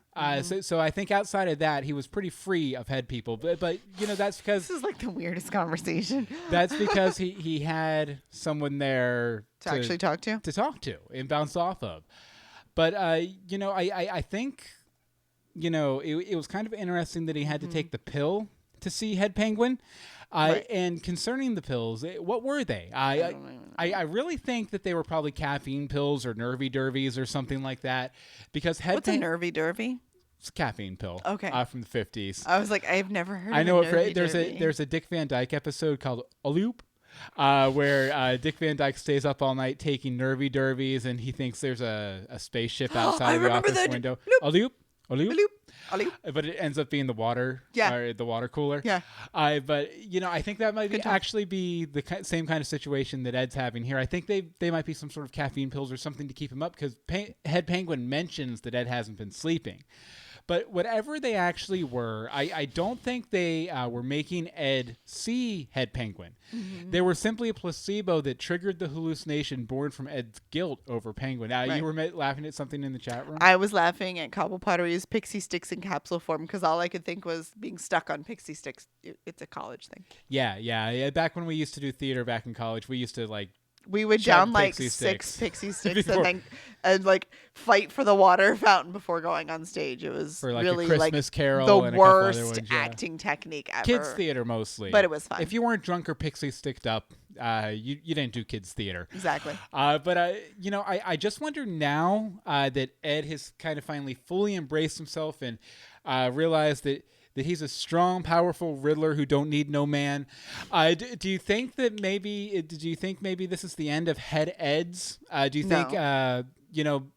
[SPEAKER 1] So I think outside of that, he was pretty free of head people. But that's because
[SPEAKER 2] This is like the weirdest conversation.
[SPEAKER 1] that's because he had someone there
[SPEAKER 2] to actually talk to
[SPEAKER 1] and bounce off of. But I think it was kind of interesting that he had to take the pill to see Head Penguin.
[SPEAKER 2] Right.
[SPEAKER 1] And concerning the pills, what were they? I really think that they were probably caffeine pills or nervy dervies or something like that, because
[SPEAKER 2] What's a nervy dervy?
[SPEAKER 1] It's a caffeine pill.
[SPEAKER 2] Okay.
[SPEAKER 1] From the 50s.
[SPEAKER 2] I was like, I've never heard.
[SPEAKER 1] I
[SPEAKER 2] of
[SPEAKER 1] know
[SPEAKER 2] a nervy derby.
[SPEAKER 1] there's a Dick Van Dyke episode called Aloop, where Dick Van Dyke stays up all night taking nervy dervies, and he thinks there's a spaceship outside of the office window. Aloop. But it ends up being the water, the water cooler.
[SPEAKER 2] Yeah.
[SPEAKER 1] But I think that might actually be the same kind of situation that Ed's having here. I think they might be some sort of caffeine pills or something to keep him up, because Head Penguin mentions that Ed hasn't been sleeping. But whatever they actually were, I don't think they were making Ed see Head Penguin. Mm-hmm. They were simply a placebo that triggered the hallucination born from Ed's guilt over Penguin. Now, you were laughing at something in the chat room?
[SPEAKER 2] I was laughing at Cobble Pottery's pixie sticks in capsule form, because all I could think was being stuck on pixie sticks. It's a college thing.
[SPEAKER 1] Yeah. Back when we used to do theater back in college, we used to
[SPEAKER 2] we would down like six pixie sticks and fight for the water fountain before going on stage. It was
[SPEAKER 1] for
[SPEAKER 2] really
[SPEAKER 1] a Christmas Carol
[SPEAKER 2] the
[SPEAKER 1] and
[SPEAKER 2] worst acting technique ever.
[SPEAKER 1] Kids theater mostly,
[SPEAKER 2] but it was fun.
[SPEAKER 1] If you weren't drunk or pixie sticked up, you didn't do kids theater.
[SPEAKER 2] Exactly.
[SPEAKER 1] But I just wonder now that Ed has kind of finally fully embraced himself and realized that he's a strong, powerful Riddler who don't need no man. Do you think that maybe this is the end of Head Eds? Do you think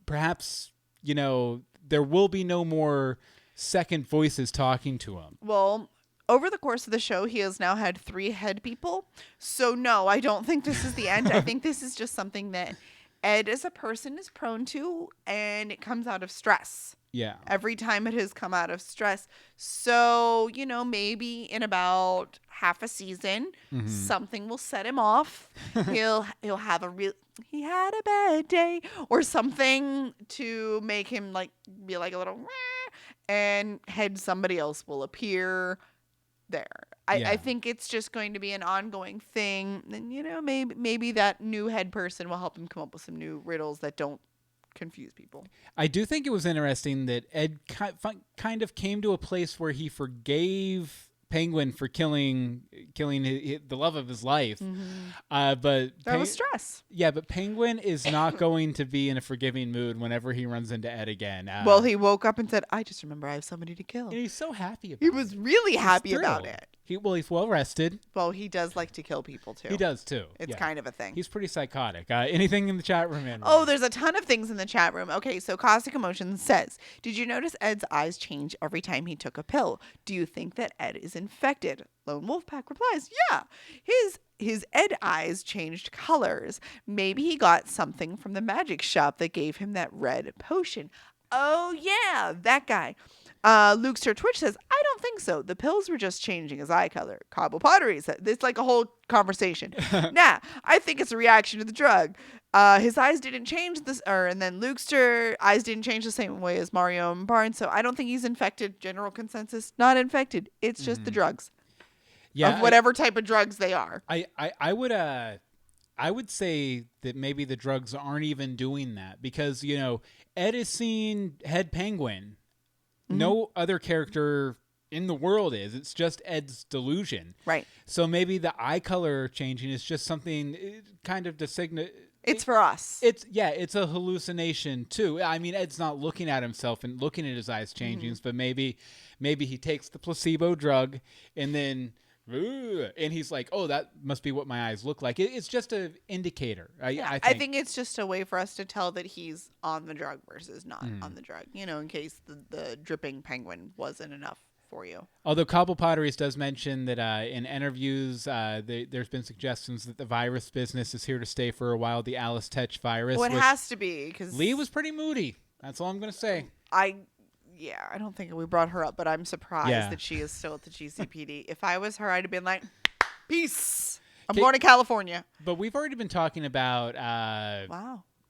[SPEAKER 1] perhaps there will be no more second voices talking to him?
[SPEAKER 2] Well, over the course of the show, he has now had 3 head people. So no, I don't think this is the end. I think this is just something that Ed as a person is prone to, and it comes out of stress.
[SPEAKER 1] Yeah.
[SPEAKER 2] Every time it has come out of stress. So, maybe in about half a season, something will set him off. He'll have he had a bad day or something to make him be a little, and somebody else will appear there. I think it's just going to be an ongoing thing. And, maybe that new head person will help him come up with some new riddles that don't confuse people.
[SPEAKER 1] I do think it was interesting that Ed kind of came to a place where he forgave Penguin for killing the love of his life. But
[SPEAKER 2] that was stress.
[SPEAKER 1] Yeah, but Penguin is not going to be in a forgiving mood whenever he runs into Ed again.
[SPEAKER 2] Well, he woke up and said, I just remember I have somebody to kill.
[SPEAKER 1] And he's so happy about it.
[SPEAKER 2] He was really happy about it.
[SPEAKER 1] He's well rested.
[SPEAKER 2] Well, he does like to kill people, too.
[SPEAKER 1] He does, too.
[SPEAKER 2] It's kind of a thing.
[SPEAKER 1] He's pretty psychotic. Anything in the chat room, Anne?
[SPEAKER 2] Oh, there's a ton of things in the chat room. Okay, so Caustic Emotions says, did you notice Ed's eyes change every time he took a pill? Do you think that Ed is infected? Lone Wolfpack replies, yeah. His Ed eyes changed colors. Maybe he got something from the magic shop that gave him that red potion. Oh, yeah, that guy. Lukester Twitch says, I don't think so. The pills were just changing his eye color. Cobble Pottery says, it's like a whole conversation. Nah, I think it's a reaction to the drug. His eyes didn't change and then Lukester eyes didn't change the same way as Mario and Barnes. So I don't think he's infected. General consensus, not infected. It's just the drugs. Yeah, of whatever type of drugs they are.
[SPEAKER 1] I would say that maybe the drugs aren't even doing that, because Ed is seeing Head Penguin. No other character in the world is. It's just Ed's delusion.
[SPEAKER 2] Right.
[SPEAKER 1] So maybe the eye color changing is just something kind of
[SPEAKER 2] It's for us.
[SPEAKER 1] It's a hallucination too. I mean, Ed's not looking at himself and looking at his eyes changing, but maybe he takes the placebo drug and then and he's like, oh, that must be what my eyes look like. It's just an indicator. I think
[SPEAKER 2] it's just a way for us to tell that he's on the drug versus not on the drug, in case the dripping penguin wasn't enough for you.
[SPEAKER 1] Although Cobble Potteries does mention that in interviews, there's been suggestions that the virus business is here to stay for a while, the Alice Tetch virus.
[SPEAKER 2] Well, it has to be, because
[SPEAKER 1] Lee was pretty moody. That's all I'm going to say.
[SPEAKER 2] I don't think we brought her up, but I'm surprised that she is still at the GCPD. If I was her, I'd have been like, peace. I'm going to California.
[SPEAKER 1] But we've already been talking about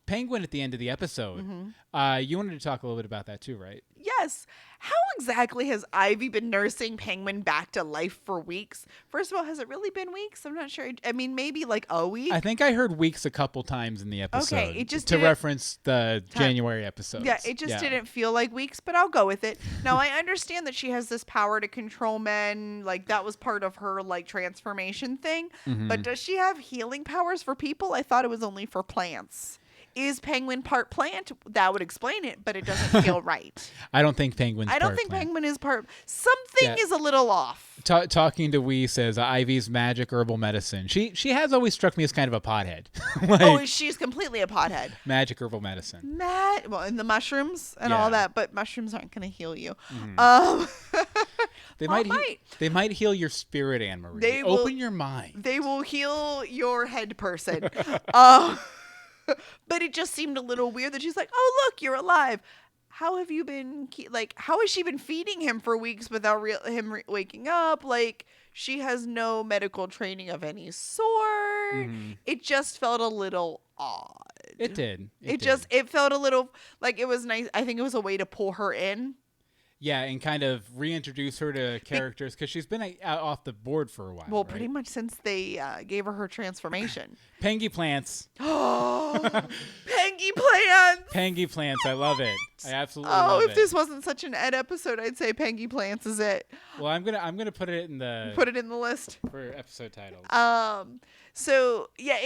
[SPEAKER 1] Penguin at the end of the episode. You wanted to talk a little bit about that too, right?
[SPEAKER 2] Yes. How exactly has Ivy been nursing Penguin back to life for weeks? First of all, has it really been weeks? I'm not sure. I mean, maybe like a week.
[SPEAKER 1] I think I heard weeks a couple times in the episode.
[SPEAKER 2] Okay, it just
[SPEAKER 1] to reference the January episodes.
[SPEAKER 2] Yeah, it just didn't feel like weeks, but I'll go with it. Now, I understand that she has this power to control men. Like, that was part of her, like, transformation thing. But does she have healing powers for people? I thought it was only for plants. Is Penguin part plant? That would explain it, but it doesn't feel right.
[SPEAKER 1] I don't think Penguin's part plant.
[SPEAKER 2] Penguin is part. Something is a little off.
[SPEAKER 1] Talking to Wee says Ivy's magic herbal medicine. She has always struck me as kind of a pothead.
[SPEAKER 2] She's completely a pothead.
[SPEAKER 1] Magic herbal medicine.
[SPEAKER 2] And the mushrooms and all that, but mushrooms aren't going to heal you.
[SPEAKER 1] They might heal your spirit, Anne-Marie. Open your mind.
[SPEAKER 2] They will heal your head person. But it just seemed a little weird that she's like, oh, look, you're alive. How have you been, how has she been feeding him for weeks without him waking up? Like, she has no medical training of any sort. It just felt a little odd.
[SPEAKER 1] It did.
[SPEAKER 2] It felt a little, like, it was nice. I think it was a way to pull her in.
[SPEAKER 1] Yeah, and kind of reintroduce her to characters because she's been out off the board for a while.
[SPEAKER 2] Well, pretty much since they gave her transformation.
[SPEAKER 1] Pengy plants.
[SPEAKER 2] Oh, Pengy plants.
[SPEAKER 1] Pengy plants. I love it. I absolutely love it.
[SPEAKER 2] Oh, if this wasn't such an Ed episode, I'd say Pengy plants is it.
[SPEAKER 1] Well, I'm gonna put it in the
[SPEAKER 2] list
[SPEAKER 1] for episode titles.
[SPEAKER 2] So yeah,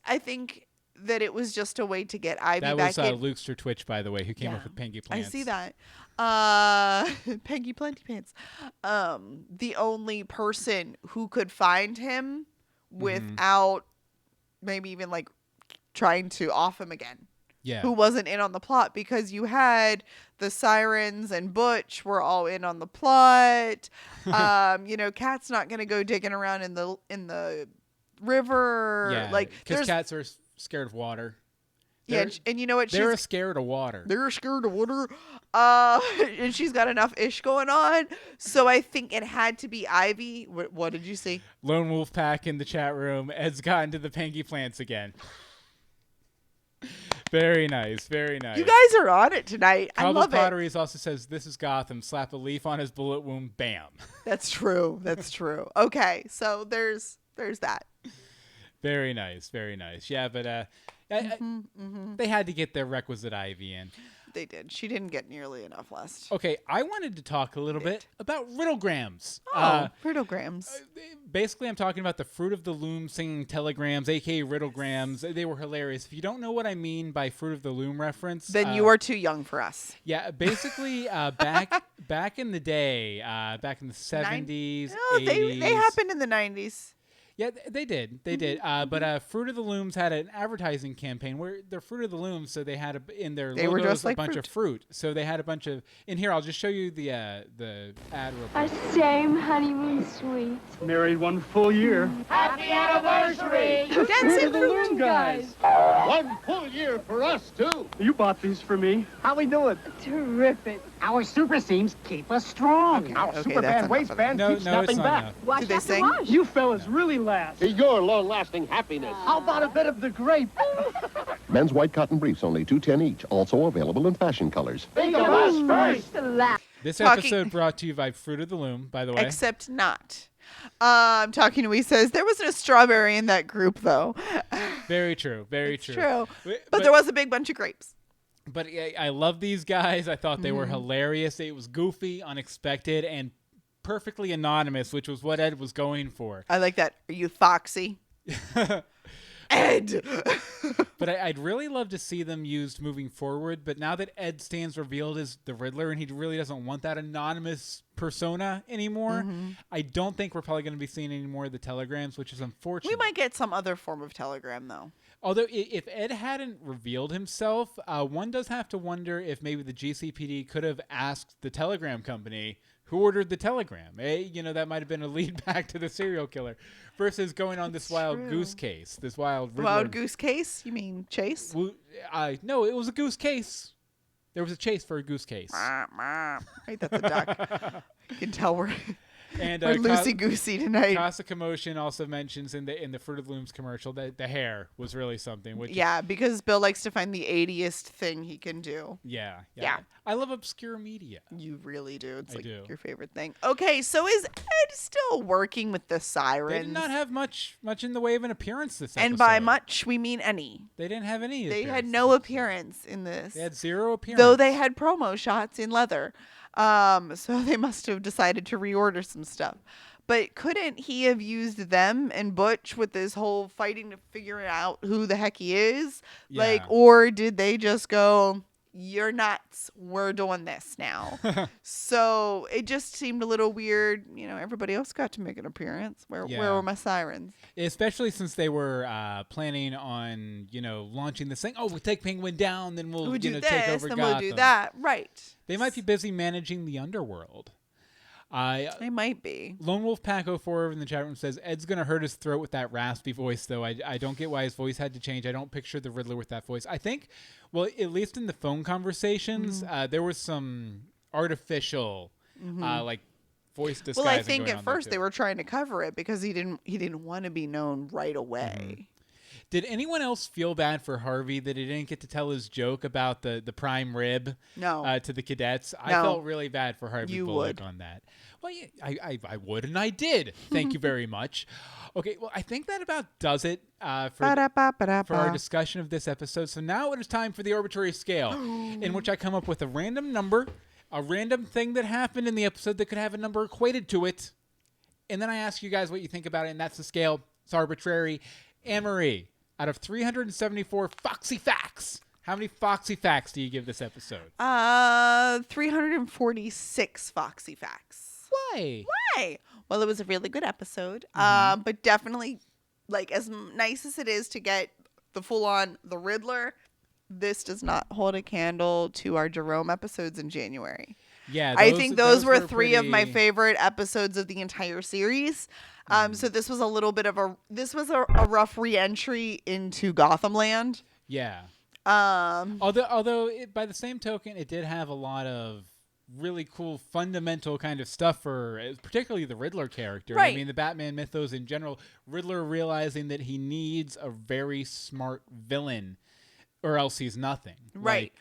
[SPEAKER 2] I think that it was just a way to get Ivy back in.
[SPEAKER 1] That was Luke's for Twitch, by the way, who came up with Pengy plants.
[SPEAKER 2] I see that. Pengy Plenty Pants. The only person who could find him without maybe even like trying to off him again. Yeah. Who wasn't in on the plot, because you had the Sirens and Butch were all in on the plot. Cat's not gonna go digging around in the river.
[SPEAKER 1] Yeah, like because cats are scared of water.
[SPEAKER 2] And you know what?
[SPEAKER 1] They're scared of water.
[SPEAKER 2] They're scared of water. And she's got enough ish going on. So I think it had to be Ivy. What did you see?
[SPEAKER 1] Lone Wolf Pack in the chat room. Ed's gotten to the Pengy plants again. Very nice. Very nice.
[SPEAKER 2] You guys are on it tonight. I love it.
[SPEAKER 1] Potteries also says, this is Gotham. Slap a leaf on his bullet wound. Bam.
[SPEAKER 2] That's true. That's true. Okay. So there's that.
[SPEAKER 1] Very nice. Very nice. Yeah, but they had to get their requisite Ivy in.
[SPEAKER 2] They did. She didn't get nearly enough last.
[SPEAKER 1] Okay, I wanted to talk a little bit about riddlegrams.
[SPEAKER 2] Riddlegrams.
[SPEAKER 1] Basically, I'm talking about the Fruit of the Loom singing telegrams, a.k.a. riddlegrams. They were hilarious. If you don't know what I mean by Fruit of the Loom reference,
[SPEAKER 2] then you are too young for us.
[SPEAKER 1] Yeah, basically, back in the day, back in the 70s, 80s.
[SPEAKER 2] They happened in the 90s.
[SPEAKER 1] Yeah, they did. They did. But Fruit of the Looms had an advertising campaign where they're Fruit of the Looms, so they had in their logos a bunch of fruit. So they had a bunch of. In here, I'll just show you the ad real quick.
[SPEAKER 3] A same honeymoon suite.
[SPEAKER 4] Married 1 full year.
[SPEAKER 3] Happy anniversary!
[SPEAKER 4] Dancing Fruit guys.
[SPEAKER 5] 1 full year for us, too.
[SPEAKER 4] You bought these for me. How we doing?
[SPEAKER 3] Terrific.
[SPEAKER 5] Our super seams keep us strong. Our super band waistband keeps nothing back.
[SPEAKER 3] Wash
[SPEAKER 2] Did they sing?
[SPEAKER 3] wash.
[SPEAKER 4] You fellas really last.
[SPEAKER 5] Your long-lasting happiness.
[SPEAKER 4] How about a bit of the grape?
[SPEAKER 6] Men's white cotton briefs, only $2.10 each. Also available in fashion colors.
[SPEAKER 5] Think of us first.
[SPEAKER 1] This episode brought to you by Fruit of the Loom, by the way.
[SPEAKER 2] Except not. I'm talking to he says there wasn't a strawberry in that group though.
[SPEAKER 1] Very true. Very
[SPEAKER 2] it's
[SPEAKER 1] true.
[SPEAKER 2] But there was a big bunch of grapes.
[SPEAKER 1] But I love these guys. I thought they were hilarious. It was goofy, unexpected, and perfectly anonymous, which was what Ed was going for.
[SPEAKER 2] I like that. Are you Foxy? Ed.
[SPEAKER 1] But I'd really love to see them used moving forward. But now that Ed stands revealed as the Riddler and he really doesn't want that anonymous persona anymore, I don't think we're probably going to be seeing any more of the telegrams, which is unfortunate.
[SPEAKER 2] We might get some other form of telegram, though.
[SPEAKER 1] Although if Ed hadn't revealed himself, one does have to wonder if maybe the GCPD could have asked the telegram company who ordered the telegram. That might have been a lead back to the serial killer versus going on this wild goose case, this wild Riddler.
[SPEAKER 2] Wild goose case? You mean chase?
[SPEAKER 1] No, it was a goose case. There was a chase for a goose case.
[SPEAKER 2] Right, that's a duck. You can tell we're
[SPEAKER 1] And
[SPEAKER 2] loosey-goosey tonight.
[SPEAKER 1] Casa Commotion also mentions in the Fruit of the Looms commercial that the hair was really something. Which
[SPEAKER 2] because Bill likes to find the 80st thing he can do.
[SPEAKER 1] Yeah.
[SPEAKER 2] Yeah.
[SPEAKER 1] I love obscure media.
[SPEAKER 2] You really do. It's
[SPEAKER 1] I do.
[SPEAKER 2] your favorite thing. Okay, so is Ed still working with the sirens?
[SPEAKER 1] They did not have much in the way of an appearance this episode.
[SPEAKER 2] And by much, we mean any.
[SPEAKER 1] They didn't have any.
[SPEAKER 2] They had no appearance in this.
[SPEAKER 1] They had zero appearance.
[SPEAKER 2] Though they had promo shots in leather. So they must have decided to reorder some stuff. But couldn't he have used them and Butch with this whole fighting to figure out who the heck he is?
[SPEAKER 1] Yeah.
[SPEAKER 2] Or did they just go, you're nuts, we're doing this now? So it just seemed a little weird. Everybody else got to make an appearance. Where were my sirens?
[SPEAKER 1] Especially since they were planning on, launching this thing. Oh, we'll take Penguin down, then we'll
[SPEAKER 2] do
[SPEAKER 1] take
[SPEAKER 2] this,
[SPEAKER 1] over
[SPEAKER 2] then
[SPEAKER 1] Gotham.
[SPEAKER 2] we'll do that. Right.
[SPEAKER 1] They might be busy managing the underworld.
[SPEAKER 2] They might be.
[SPEAKER 1] Lone Wolf Pack 04 in the chat room says, Ed's going to hurt his throat with that raspy voice, though. I don't get why his voice had to change. I don't picture the Riddler with that voice. I think, well, at least in the phone conversations, there was some artificial, voice disguising.
[SPEAKER 2] Well, I think
[SPEAKER 1] going
[SPEAKER 2] at
[SPEAKER 1] on
[SPEAKER 2] first
[SPEAKER 1] there,
[SPEAKER 2] they
[SPEAKER 1] too.
[SPEAKER 2] were trying to cover it because he didn't want to be known right away.
[SPEAKER 1] Did anyone else feel bad for Harvey that he didn't get to tell his joke about the prime rib
[SPEAKER 2] No.
[SPEAKER 1] to the cadets? I
[SPEAKER 2] No.
[SPEAKER 1] felt really bad for Harvey
[SPEAKER 2] You
[SPEAKER 1] Bullock
[SPEAKER 2] would.
[SPEAKER 1] on that. Well, yeah, I would, and I did. Thank you very much. Okay, well, I think that about does it for our discussion of this episode. So now it is time for the arbitrary scale, in which I come up with a random number, a random thing that happened in the episode that could have a number equated to it, and then I ask you guys what you think about it, and that's the scale. It's arbitrary. Anne-Marie, out of 374 Foxy Facts, how many Foxy Facts do you give this episode?
[SPEAKER 2] 346 Foxy Facts.
[SPEAKER 1] Why?
[SPEAKER 2] Well, it was a really good episode. But definitely, as nice as it is to get the full-on The Riddler, this does not hold a candle to our Jerome episodes in January.
[SPEAKER 1] Yeah,
[SPEAKER 2] I think those were three of my favorite episodes of the entire series. So this was a little bit of a rough re-entry into Gotham Land.
[SPEAKER 1] Yeah. Although by the same token, it did have a lot of really cool fundamental kind of stuff for particularly the Riddler character.
[SPEAKER 2] Right.
[SPEAKER 1] I mean, the Batman mythos in general, Riddler realizing that he needs a very smart villain or else he's nothing.
[SPEAKER 2] Right.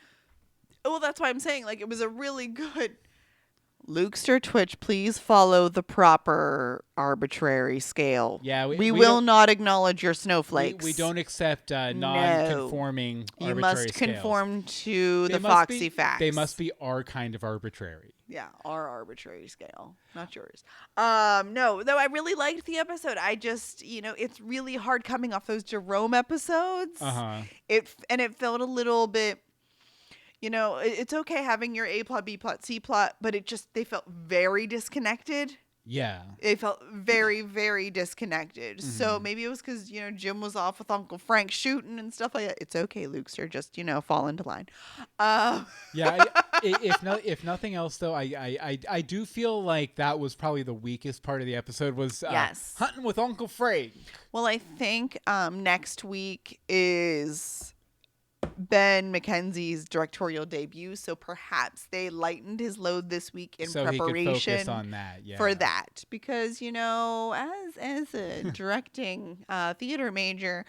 [SPEAKER 2] Well, that's why I'm saying, it was a really good... Lukester Twitch, please follow the proper arbitrary scale.
[SPEAKER 1] Yeah,
[SPEAKER 2] we will not acknowledge your snowflakes.
[SPEAKER 1] We don't accept non-conforming
[SPEAKER 2] You
[SPEAKER 1] arbitrary
[SPEAKER 2] must
[SPEAKER 1] scales.
[SPEAKER 2] conform to the Foxy Facts.
[SPEAKER 1] They must be our kind of arbitrary.
[SPEAKER 2] Yeah, our arbitrary scale, not yours. No, though I really liked the episode. I just, it's really hard coming off those Jerome episodes. It felt a little bit... it's okay having your A plot, B plot, C plot, but they felt very disconnected.
[SPEAKER 1] Yeah.
[SPEAKER 2] They felt very, very disconnected. So maybe it was because, Jim was off with Uncle Frank shooting and stuff like that. It's okay, Lukester. Just, fall into line.
[SPEAKER 1] Yeah. If nothing else, though, I do feel like that was probably the weakest part of the episode was
[SPEAKER 2] yes.
[SPEAKER 1] hunting with Uncle Frank.
[SPEAKER 2] Well, I think next week is... Ben McKenzie's directorial debut, so perhaps they lightened his load this week in preparation
[SPEAKER 1] he could focus on that,
[SPEAKER 2] for that. Because, as a directing theater major,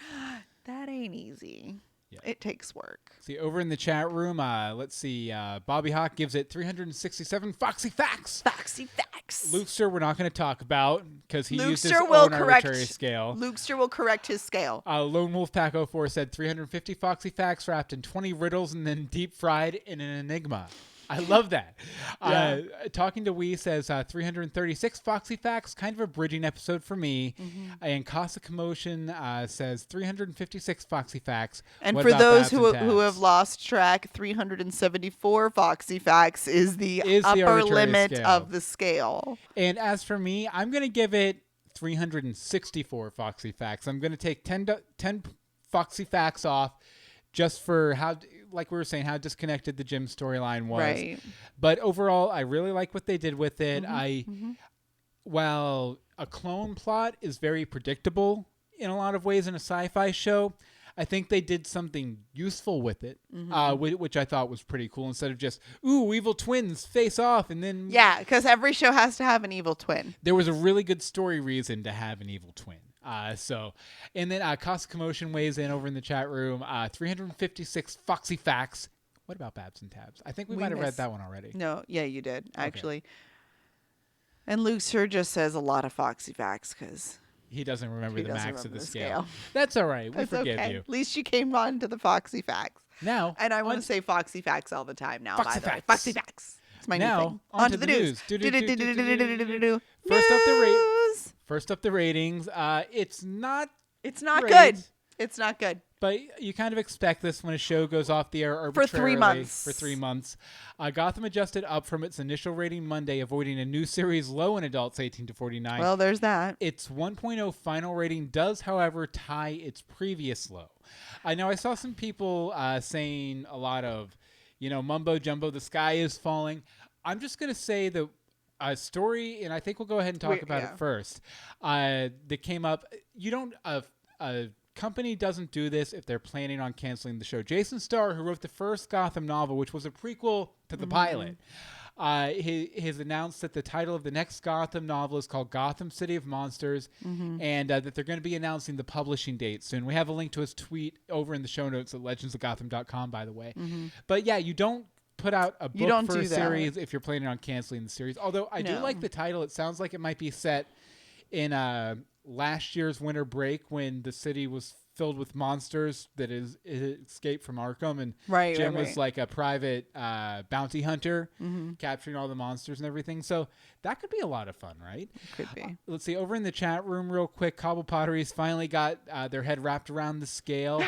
[SPEAKER 2] that ain't easy. Yeah. It takes work.
[SPEAKER 1] See, over in the chat room, let's see. Bobby Hawk gives it 367 Foxy Facts.
[SPEAKER 2] Foxy Facts.
[SPEAKER 1] Lukester, we're not going to talk about because he used his own arbitrary scale.
[SPEAKER 2] Lukester will correct his scale.
[SPEAKER 1] Lone Wolf Pack 04 said 350 Foxy Facts wrapped in 20 riddles and then deep fried in an enigma. I love that.
[SPEAKER 2] Yeah.
[SPEAKER 1] Talking to Wee says 336 Foxy Facts, kind of a bridging episode for me. And Casa Commotion says 356 Foxy Facts.
[SPEAKER 2] And
[SPEAKER 1] What
[SPEAKER 2] for
[SPEAKER 1] about
[SPEAKER 2] those
[SPEAKER 1] Babs
[SPEAKER 2] who
[SPEAKER 1] and Tabs?
[SPEAKER 2] have lost track, 374 Foxy Facts is the upper
[SPEAKER 1] arbitrary
[SPEAKER 2] limit
[SPEAKER 1] scale.
[SPEAKER 2] of the scale.
[SPEAKER 1] And as for me, I'm going to give it 364 Foxy Facts. I'm going to take 10 Foxy Facts off just for how, like we were saying, how disconnected the Jim storyline was.
[SPEAKER 2] Right.
[SPEAKER 1] But overall, I really like what they did with it. While a clone plot is very predictable in a lot of ways in a sci-fi show, I think they did something useful with it, which I thought was pretty cool. Instead of just, ooh, evil twins face off, and then...
[SPEAKER 2] Yeah, because every show has to have an evil twin.
[SPEAKER 1] There was a really good story reason to have an evil twin. And then Casa Commotion weighs in over in the chat room. 356 Foxy Facts. What about Babs and Tabs? I think we might have read that one already.
[SPEAKER 2] No, yeah, you did, actually. And Luke Sir just says a lot of Foxy Facts because...
[SPEAKER 1] He doesn't remember the max of the scale.
[SPEAKER 2] scale.
[SPEAKER 1] That's all right. We
[SPEAKER 2] That's
[SPEAKER 1] forgive
[SPEAKER 2] okay.
[SPEAKER 1] you.
[SPEAKER 2] At least you came on to the Foxy Facts.
[SPEAKER 1] Now,
[SPEAKER 2] And I want to say Foxy Facts all the time now,
[SPEAKER 1] Foxy
[SPEAKER 2] by the way.
[SPEAKER 1] Facts.
[SPEAKER 2] Foxy Facts. It's my new thing.
[SPEAKER 1] On to the news. First up the ratings. It's not
[SPEAKER 2] It's not
[SPEAKER 1] great,
[SPEAKER 2] good. It's not good.
[SPEAKER 1] but you kind of expect this when a show goes off the air
[SPEAKER 2] For
[SPEAKER 1] arbitrarily
[SPEAKER 2] 3 months.
[SPEAKER 1] For 3 months. Gotham adjusted up from its initial rating Monday, avoiding a new series low in adults 18 to 49.
[SPEAKER 2] Well, there's that.
[SPEAKER 1] Its 1.0 final rating does, however, tie its previous low. I know I saw some people saying a lot of, mumbo jumbo, the sky is falling. I'm just going to say the story, and I think we'll go ahead and talk about it first, that came up. You don't, a company doesn't do this if they're planning on canceling the show. Jason Starr, who wrote the first Gotham novel, which was a prequel to the pilot, he has announced that the title of the next Gotham novel is called Gotham City of Monsters, and that they're going to be announcing the publishing date soon. We have a link to his tweet over in the show notes at legendsofgotham.com, by the way. But yeah, you don't put out a book for a series if you're planning on canceling the series. Although I do like the title. It sounds like it might be set in last year's winter break when the city was filled with monsters that escaped from Arkham, and Jim was like a private bounty hunter capturing all the monsters and everything. So that could be a lot of fun, right?
[SPEAKER 2] Could be.
[SPEAKER 1] Let's see, over in the chat room real quick, Cobble Potteries finally got their head wrapped around the scale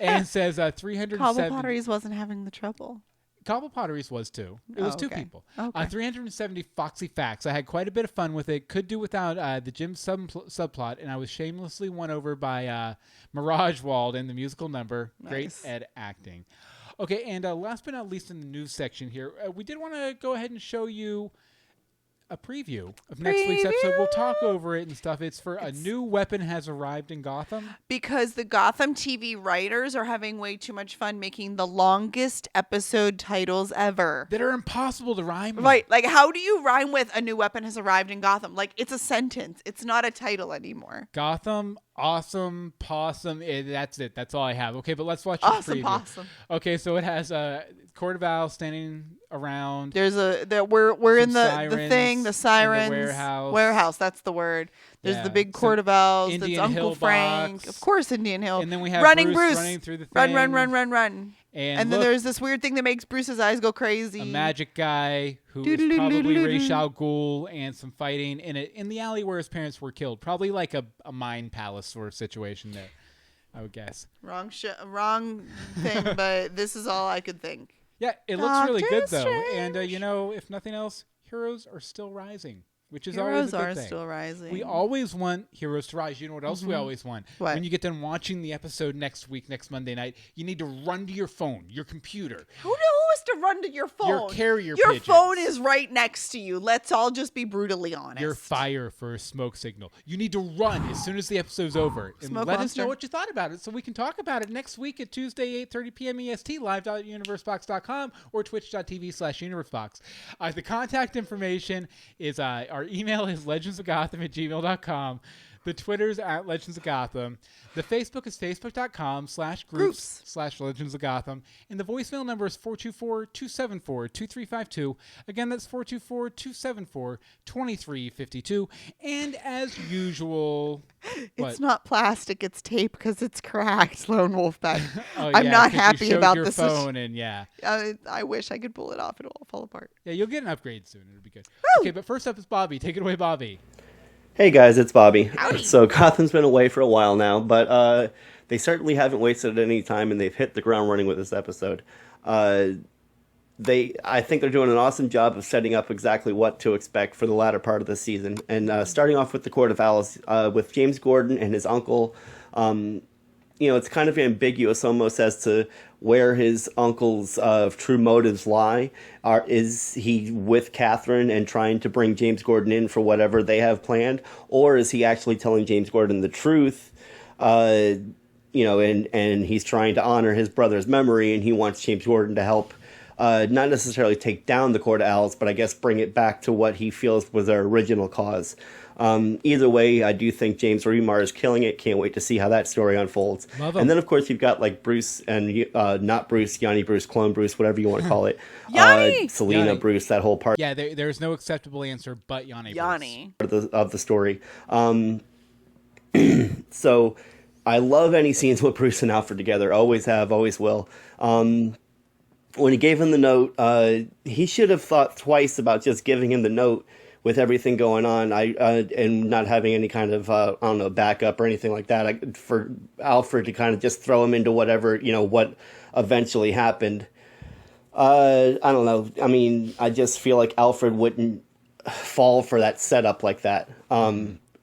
[SPEAKER 1] and says 307.
[SPEAKER 2] Cobble Potteries wasn't having the trouble.
[SPEAKER 1] Cobble Potteries was too. It was two people. 370 Foxy Facts. I had quite a bit of fun with it. Could do without the Jim subplot, and I was shamelessly won over by Mirage Wald in the musical number.
[SPEAKER 2] Nice.
[SPEAKER 1] Great Ed acting. Okay, and last but not least in the news section here, we did want to go ahead and show you a preview of next week's episode. We'll talk over it and stuff. It's a new weapon has arrived in Gotham.
[SPEAKER 2] Because the Gotham TV writers are having way too much fun making the longest episode titles ever.
[SPEAKER 1] That are impossible to rhyme with.
[SPEAKER 2] Right. Like, how do you rhyme with a new weapon has arrived in Gotham? Like, it's a sentence. It's not a title anymore.
[SPEAKER 1] Gotham, awesome, possum. That's it. That's all I have. Okay, but let's watch the
[SPEAKER 2] Awesome
[SPEAKER 1] preview.
[SPEAKER 2] possum.
[SPEAKER 1] Okay, so it has Court of Owls standing around.
[SPEAKER 2] There's we're in the thing, the sirens.
[SPEAKER 1] The
[SPEAKER 2] warehouse, that's the word. There's the big Court of Owls.
[SPEAKER 1] Indian
[SPEAKER 2] that's
[SPEAKER 1] Hill
[SPEAKER 2] Uncle Frank.
[SPEAKER 1] box.
[SPEAKER 2] Of course, Indian Hill.
[SPEAKER 1] And then we have
[SPEAKER 2] running
[SPEAKER 1] Bruce running through the thing.
[SPEAKER 2] Run. And then there's this weird thing that makes Bruce's eyes go crazy.
[SPEAKER 1] A magic guy who is probably Ra's al Ghul, and some fighting in the alley where his parents were killed. Probably like a mine palace sort of situation there, I would guess.
[SPEAKER 2] Wrong thing, but this is all I could think.
[SPEAKER 1] Yeah, it looks really good though.
[SPEAKER 2] Strange.
[SPEAKER 1] And if nothing else, heroes are still rising, which is always a good thing.
[SPEAKER 2] Heroes are still rising.
[SPEAKER 1] We always want heroes to rise. You know what else we always want?
[SPEAKER 2] What?
[SPEAKER 1] When you get done watching the episode next Monday night, you need to run to your phone, your computer.
[SPEAKER 2] Who has to run to your phone?
[SPEAKER 1] Your carrier
[SPEAKER 2] Your
[SPEAKER 1] pigeons.
[SPEAKER 2] phone is right next to you. Let's all just be brutally honest.
[SPEAKER 1] Your fire for a smoke signal. You need to run as soon as the episode's over. And
[SPEAKER 2] Smoke
[SPEAKER 1] let us
[SPEAKER 2] monster.
[SPEAKER 1] know what you thought about it so we can talk about it next week at Tuesday, 8:30 p.m. EST, live.universebox.com or twitch.tv/universebox. The contact information is our email is legendsofgotham@gmail.com. The Twitter's at Legends of Gotham. The Facebook is facebook.com/groups/Legends of Gotham. And the voicemail number is 424-274-2352. Again, that's 424-274-2352. And as usual...
[SPEAKER 2] It's not plastic, it's tape because it's cracked, Lone Wolf Ben.
[SPEAKER 1] Oh,
[SPEAKER 2] I'm
[SPEAKER 1] yeah,
[SPEAKER 2] not
[SPEAKER 1] 'cause
[SPEAKER 2] happy
[SPEAKER 1] you showed
[SPEAKER 2] about
[SPEAKER 1] your
[SPEAKER 2] this.
[SPEAKER 1] phone and yeah.
[SPEAKER 2] I wish I could pull it off. It'll all fall apart.
[SPEAKER 1] Yeah, you'll get an upgrade soon. It'll be good.
[SPEAKER 2] Woo!
[SPEAKER 1] Okay, but first up is Bobby. Take it away, Bobby.
[SPEAKER 7] Hey guys, it's Bobby.
[SPEAKER 2] Howdy.
[SPEAKER 7] So Gotham's been away for a while now, but they certainly haven't wasted any time, and they've hit the ground running with this episode. I think they're doing an awesome job of setting up exactly what to expect for the latter part of the season. And starting off with the Court of Owls, with James Gordon and his uncle, it's kind of ambiguous almost as to where his uncle's true motives lie. Is he with Catherine and trying to bring James Gordon in for whatever they have planned? Or is he actually telling James Gordon the truth? And he's trying to honor his brother's memory, and he wants James Gordon to help not necessarily take down the Court of Owls, but I guess bring it back to what he feels was their original cause. Either way, I do think James Remar is killing it. Can't wait to see how that story unfolds. And then, of course, you've got like Bruce and not Bruce, Yanni Bruce, Clone Bruce, whatever you want to call it. Selena
[SPEAKER 1] Yanni.
[SPEAKER 7] Bruce, that whole part.
[SPEAKER 1] Yeah, there's no acceptable answer but Yanni.
[SPEAKER 7] Of the story. So I love any scenes with Bruce and Alfred together. Always have, always will. When he gave him the note, he should have thought twice about just giving him the note with everything going on, and not having any kind of backup or anything like that. For Alfred to kind of just throw him into whatever, what eventually happened. I don't know. I mean, I just feel like Alfred wouldn't fall for that setup like that.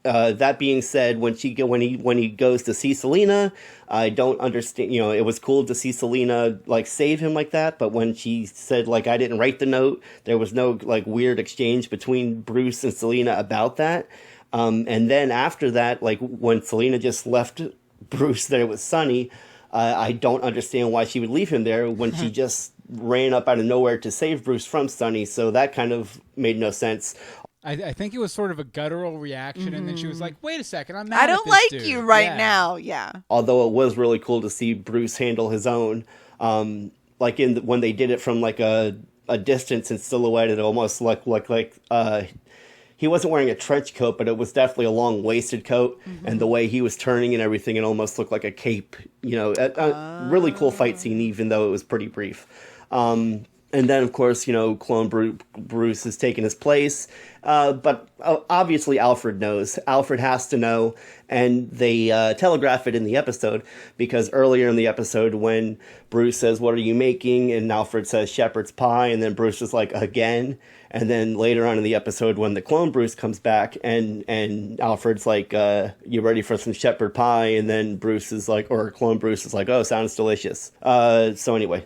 [SPEAKER 7] That being said, when he goes to see Selena, I don't understand. It was cool to see Selena save him like that, but when she said I didn't write the note, there was no weird exchange between Bruce and Selena about that. And then after that, when Selena just left Bruce there with Sonny, I don't understand why she would leave him there when she just ran up out of nowhere to save Bruce from Sonny. So that kind of made no sense.
[SPEAKER 1] I think it was sort of a guttural reaction, and then she was like, wait a second, I'm mad
[SPEAKER 2] I don't
[SPEAKER 1] at
[SPEAKER 2] like
[SPEAKER 1] this dude.
[SPEAKER 2] you right now. Yeah.
[SPEAKER 7] Although it was really cool to see Bruce handle his own, when they did it from a distance in silhouette, it almost looked like he wasn't wearing a trench coat, but it was definitely a long-waisted coat, and the way he was turning and everything, it almost looked like a cape. A really cool fight scene, even though it was pretty brief. And then, of course, Clone Bruce has taken his place. But obviously Alfred knows. Alfred has to know. And they telegraph it in the episode. Because earlier in the episode, when Bruce says, "What are you making?" and Alfred says, "Shepherd's pie." And then Bruce is like, "Again?" And then later on in the episode, when the clone Bruce comes back and Alfred's like, "You ready for some shepherd pie?" And then Bruce is like, or clone Bruce is like, "Oh, sounds delicious." So anyway,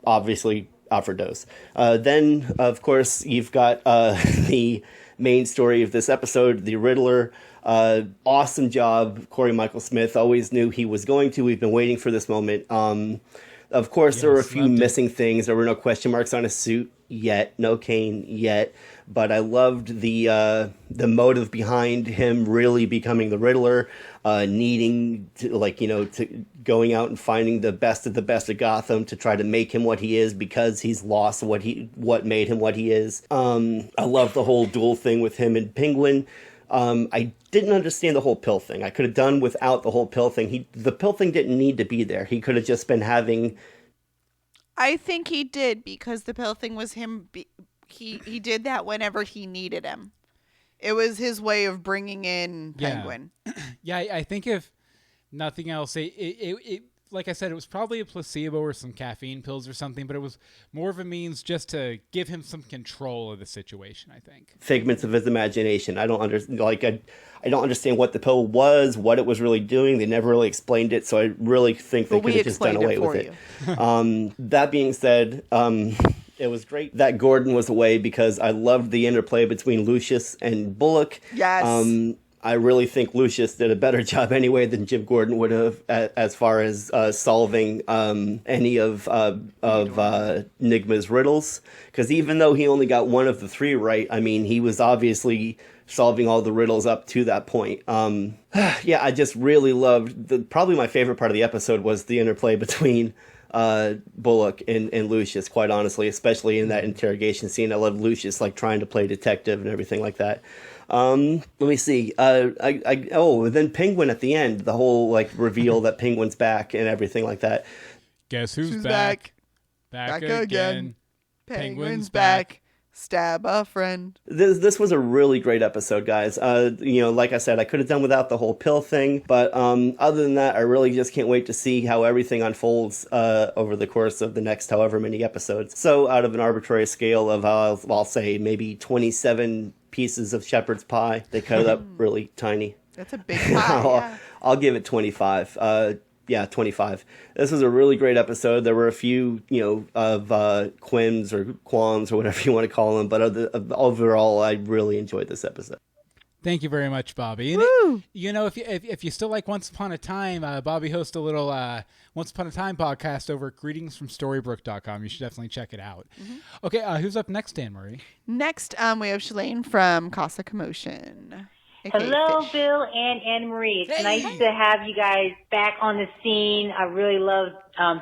[SPEAKER 7] obviously Alfred knows. Then, of course, you've got the main story of this episode, the Riddler. Awesome job, Corey Michael Smith. Always knew he was going to. We've been waiting for this moment. Of course, there were a few missing things. There were no question marks on his suit yet, no cane yet. But I loved the motive behind him really becoming the Riddler, needing to to going out and finding the best of Gotham to try to make him what he is because he's lost what made him what he is. I love the whole duel thing with him and Penguin. I didn't understand the whole pill thing. I could have done without the whole pill thing. The pill thing didn't need to be there. He could have just been having...
[SPEAKER 2] I think he did, because the pill thing was him... He did that whenever he needed him. It was his way of bringing in Penguin.
[SPEAKER 1] Yeah, I think if nothing else, it like I said, it was probably a placebo or some caffeine pills or something, but it was more of a means just to give him some control of the situation, I think.
[SPEAKER 7] Figments of his imagination. I don't understand what the pill was, what it was really doing. They never really explained it, so I really think they could have just done away with it. That being said, it was great that Gordon was away because I loved the interplay between Lucius and Bullock.
[SPEAKER 2] Yes.
[SPEAKER 7] I really think Lucius did a better job anyway than Jim Gordon would have as far as solving any of Nigma's riddles. Because even though he only got one of the 3 right, I mean, he was obviously solving all the riddles up to that point. Yeah, I just really loved probably my favorite part of the episode was the interplay between Bullock and Lucius, quite honestly, especially in that interrogation scene. I love Lucius like trying to play detective and everything like that. Let me see. Then Penguin at the end, the whole like reveal that Penguin's back and everything like that.
[SPEAKER 1] Guess who's back? Back again.
[SPEAKER 2] Penguin's back. Stab a friend.
[SPEAKER 7] This was a really great episode, guys. Like I said, I could have done without the whole pill thing, but other than that, I really just can't wait to see how everything unfolds over the course of the next however many episodes. So out of an arbitrary scale of, I'll say maybe 27 pieces of shepherd's pie, they cut it up really tiny.
[SPEAKER 2] That's a big pie, yeah.
[SPEAKER 7] I'll give it 25. 25. This was a really great episode. There were a few, of quims or qualms or whatever you want to call them, but overall, I really enjoyed this episode.
[SPEAKER 1] Thank you very much, Bobby. And if you still like Once Upon a Time, Bobby hosts a little Once Upon a Time podcast over at greetingsfromstorybrooke.com. You should definitely check it out. Mm-hmm. Okay, who's up next, Dan Marie?
[SPEAKER 2] Next, we have Shalane from Casa Commotion.
[SPEAKER 8] Hello, Bill and Anne Marie. It's nice to have you guys back on the scene. I really love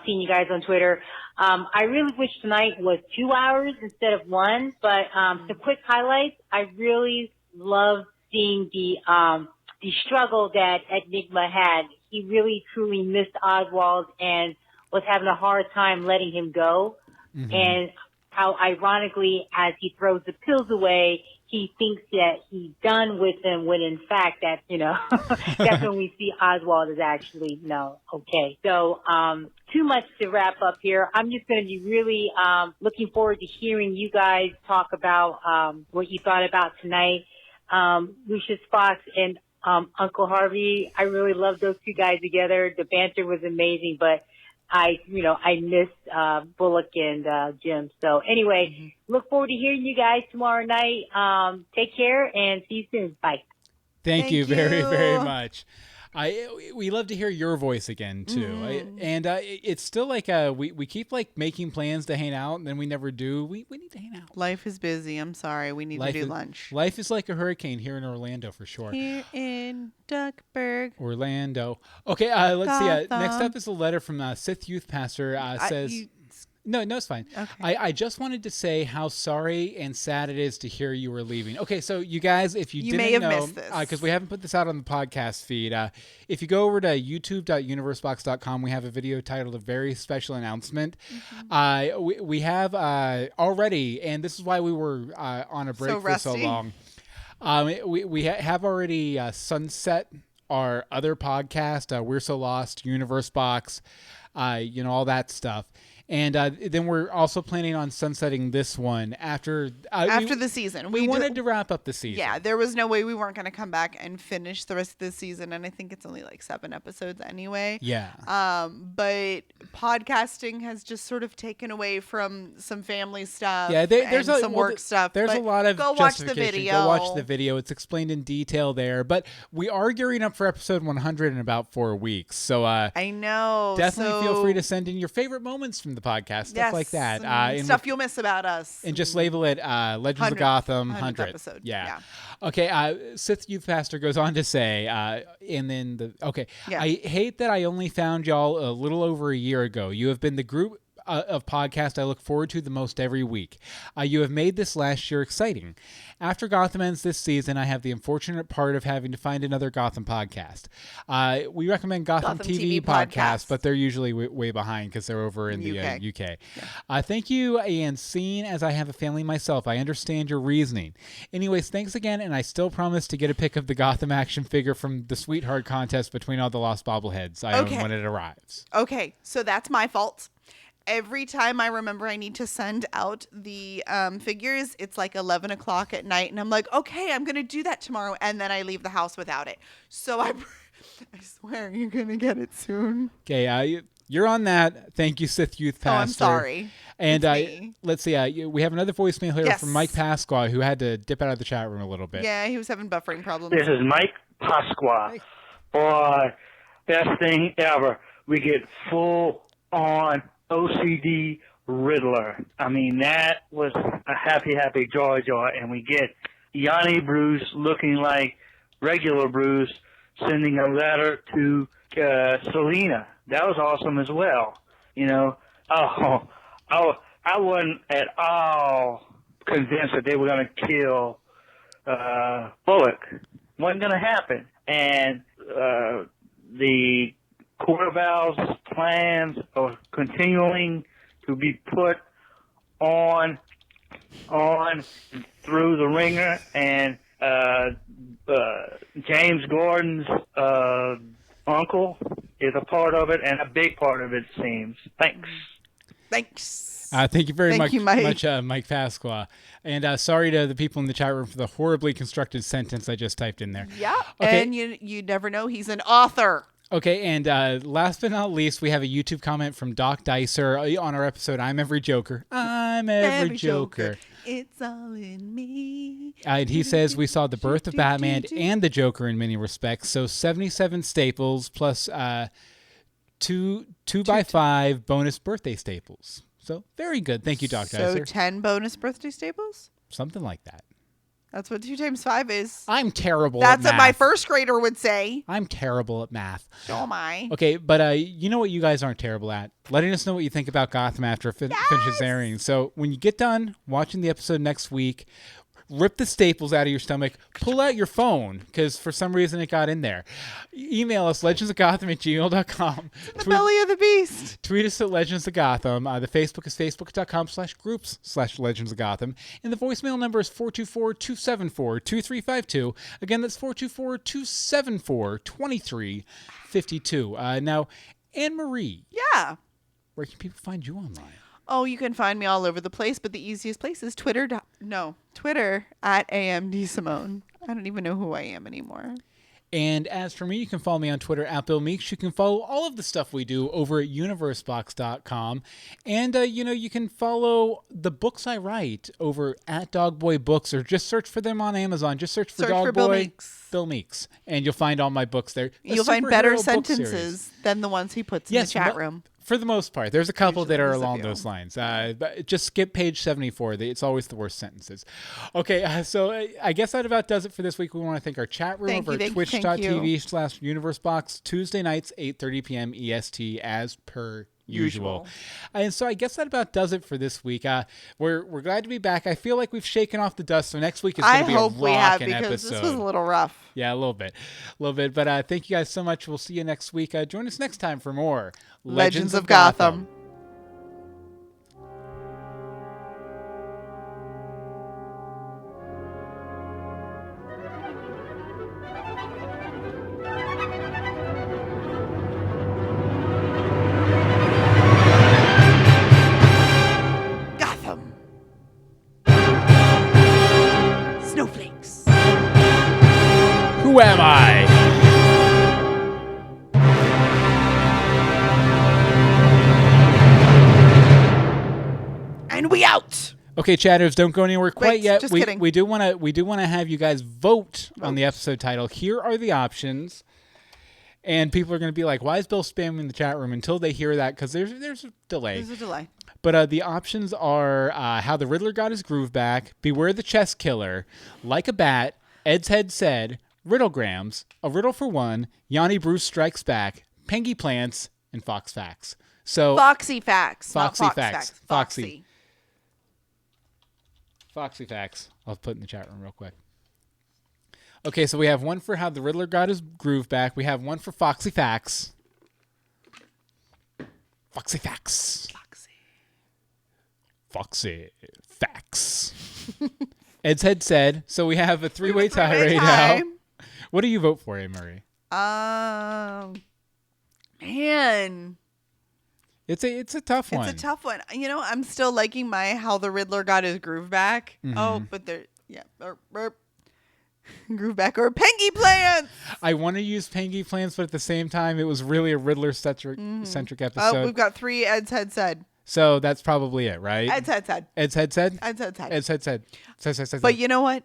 [SPEAKER 8] seeing you guys on Twitter. I really wish tonight was 2 hours instead of 1, but some quick highlights. I really love seeing the struggle that Enigma had. He really truly missed Oswald and was having a hard time letting him go. Mm-hmm. And how ironically, as he throws the pills away, he thinks that he's done with them when in fact that's that's when we see Oswald is actually, okay. So, too much to wrap up here. I'm just going to be really, looking forward to hearing you guys talk about, what you thought about tonight. Lucius Fox and, Uncle Harvey. I really love those 2 guys together. The banter was amazing, but I missed Bullock and Jim. So anyway, look forward to hearing you guys tomorrow night. Take care and see you soon. Bye.
[SPEAKER 1] Thank you very, very much. We love to hear your voice again too, and it's still like we keep like making plans to hang out, and then we never do. We need to hang out.
[SPEAKER 2] Life is busy. I'm sorry. We need to do lunch.
[SPEAKER 1] Life is like a hurricane here in Orlando for sure.
[SPEAKER 2] Here in Duckburg,
[SPEAKER 1] Orlando. Okay, let's see. Next up is a letter from Sith Youth Pastor. Says. No, it's fine. Okay. I just wanted to say how sorry and sad it is to hear you were leaving. Okay, so you guys, if you didn't
[SPEAKER 2] may have
[SPEAKER 1] know,
[SPEAKER 2] missed this
[SPEAKER 1] because we haven't put this out on the podcast feed, if you go over to youtube.universebox.com, we have a video titled "A Very Special Announcement." Mm-hmm. We have already, and this is why we were on a break for so long. We have already sunset our other podcast, We're So Lost, Universe Box, all that stuff. And then we're also planning on sunsetting this one after
[SPEAKER 2] the season.
[SPEAKER 1] We wanted to wrap up the season.
[SPEAKER 2] Yeah, there was no way we weren't going to come back and finish the rest of the season. And I think it's only like 7 episodes anyway.
[SPEAKER 1] Yeah.
[SPEAKER 2] But podcasting has just sort of taken away from some family stuff.
[SPEAKER 1] Yeah, there's
[SPEAKER 2] some work stuff.
[SPEAKER 1] There's a lot of
[SPEAKER 2] go watch the video.
[SPEAKER 1] Go watch the video. It's explained in detail there. But we are gearing up for episode 100 in about 4 weeks. So
[SPEAKER 2] I know.
[SPEAKER 1] Definitely feel free to send in your favorite moments from the podcast, stuff like that.
[SPEAKER 2] And stuff you'll miss about us.
[SPEAKER 1] And just label it Legends of Gotham 100.
[SPEAKER 2] Episode.
[SPEAKER 1] Yeah. Okay, Sith Youth Pastor goes on to say, I hate that I only found y'all a little over a year ago. You have been the group of podcasts I look forward to the most every week. You have made this last year exciting. After Gotham ends this season, I have the unfortunate part of having to find another Gotham podcast. We recommend Gotham TV podcasts, but they're usually way behind because they're over in the UK. Yeah. Thank you, and seeing as I have a family myself, I understand your reasoning. Anyways, thanks again, and I still promise to get a pic of the Gotham action figure from the Sweetheart contest between all the Lost Bobbleheads I own when it arrives.
[SPEAKER 2] Okay, so that's my fault. Every time I remember I need to send out the figures, it's like 11 o'clock at night. And I'm like, okay, I'm going to do that tomorrow. And then I leave the house without it. So I swear you're going to get it soon.
[SPEAKER 1] Okay, you're on that. Thank you, Sith Youth Pastor.
[SPEAKER 2] Oh, I'm sorry.
[SPEAKER 1] And let's see. We have another voicemail here from Mike Pasqua, who had to dip out of the chat room a little bit.
[SPEAKER 2] Yeah, he was having buffering problems.
[SPEAKER 9] This is Mike Pasqua. Boy, best thing ever. We get full-on OCD Riddler. I mean, that was a happy, happy joy. And we get Yanni Bruce looking like regular Bruce, sending a letter to Selena. That was awesome as well. You know, I wasn't at all convinced that they were going to kill Bullock. Wasn't going to happen. And the Corval's plans are continuing to be put on through the ringer, and James Gordon's uncle is a part of it, and a big part of it, seems. Thanks.
[SPEAKER 1] Thank you very much,
[SPEAKER 2] Mike.
[SPEAKER 1] Mike Pasqua. And sorry to the people in the chat room for the horribly constructed sentence I just typed in there.
[SPEAKER 2] Yeah,
[SPEAKER 1] okay.
[SPEAKER 2] And you never know, he's an author.
[SPEAKER 1] Okay, and last but not least, we have a YouTube comment from Doc Dicer on our episode, I'm Every Joker. I'm Every Joker.
[SPEAKER 2] It's all in me.
[SPEAKER 1] And he says we saw the birth of Batman and the Joker in many respects. So 77 staples plus 2x5 bonus birthday staples. So very good. Thank you, Doc Dicer.
[SPEAKER 2] So 10 bonus birthday staples?
[SPEAKER 1] Something like that.
[SPEAKER 2] That's what 2 times 5 is.
[SPEAKER 1] I'm terrible
[SPEAKER 2] That's
[SPEAKER 1] at math.
[SPEAKER 2] what my first grader would say.
[SPEAKER 1] I'm terrible at math.
[SPEAKER 2] So am I.
[SPEAKER 1] Okay, but you know what you guys aren't terrible at? Letting us know what you think about Gotham after it finishes airing. So when you get done watching the episode next week, rip the staples out of your stomach, pull out your phone, because for some reason it got in there. Email us, legendsofgotham@gmail.com.
[SPEAKER 2] The belly of the beast.
[SPEAKER 1] Tweet us at Legends of Gotham. The Facebook is facebook.com/groups/Legends of Gotham. And the voicemail number is 424-274-2352. Again, that's 424-274-2352. Now, Anne-Marie.
[SPEAKER 2] Yeah.
[SPEAKER 1] Where can people find you online?
[SPEAKER 2] Oh, you can find me all over the place, but the easiest place is Twitter at DeSimone. I don't even know who I am anymore.
[SPEAKER 1] And as for me, you can follow me on Twitter at Bill Meeks. You can follow all of the stuff we do over at universebox.com. And, you can follow the books I write over at Dogboy Books, or just search for them on Amazon. Just search for Dogboy Bill Meeks. And you'll find all my books there.
[SPEAKER 2] You'll find better sentences than the ones he puts in the chat room.
[SPEAKER 1] For the most part. There's a couple that are along those lines. But just skip page 74. It's always the worst sentences. Okay, so I guess that about does it for this week. We want to thank our chat room over at twitch.tv/universebox, Tuesday nights, 8:30 p.m. EST, as per usual. And so I guess that about does it for this week. We're glad to be back. I feel like we've shaken off the dust, so next week is going to be a rockin' episode.
[SPEAKER 2] I hope we have, because this was a little rough.
[SPEAKER 1] Yeah, a little bit. But thank you guys so much. We'll see you next week. Join us next time for more
[SPEAKER 2] Legends of Gotham. Gotham. Snowflakes.
[SPEAKER 1] Who am I?
[SPEAKER 2] And we out.
[SPEAKER 1] Okay, chatters, don't go anywhere quite yet.
[SPEAKER 2] Just kidding.
[SPEAKER 1] We do want to have you guys vote on the episode title. Here are the options. And people are going to be like, why is Bill spamming the chat room? Until they hear that, because there's a delay.
[SPEAKER 2] There's a delay.
[SPEAKER 1] But the options are How the Riddler Got His Groove Back, Beware the Chess Killer, Like a Bat, Ed's Head Said, Riddlegrams, A Riddle for One, Yanni Bruce Strikes Back, Pengy Plants, and Fox Facts. So
[SPEAKER 2] Foxy Facts.
[SPEAKER 1] Foxy
[SPEAKER 2] not Fox
[SPEAKER 1] Facts.
[SPEAKER 2] Foxy.
[SPEAKER 1] Foxy Facts. I'll put in the chat room real quick. Okay, so we have one for How the Riddler Got His Groove Back. We have one for Foxy Facts. Foxy Facts. Foxy Facts. Ed's Head Said. So we have a three-way tie right now. What do you vote for, Anne-Marie?
[SPEAKER 2] Man.
[SPEAKER 1] It's a tough one.
[SPEAKER 2] It's a tough one. I'm still liking my How the Riddler Got His Groove Back.
[SPEAKER 1] Mm-hmm.
[SPEAKER 2] Oh, but Groove Back or Pengy Plants.
[SPEAKER 1] I want to use Pengy Plants, but at the same time, it was really a Riddler-centric episode.
[SPEAKER 2] Oh, we've got 3 Ed's Head Said.
[SPEAKER 1] So that's probably it, right?
[SPEAKER 2] Ed's Head Said.
[SPEAKER 1] Ed's Head Said?
[SPEAKER 2] Ed's Head Said.
[SPEAKER 1] Ed's Head Said.
[SPEAKER 2] But you know what?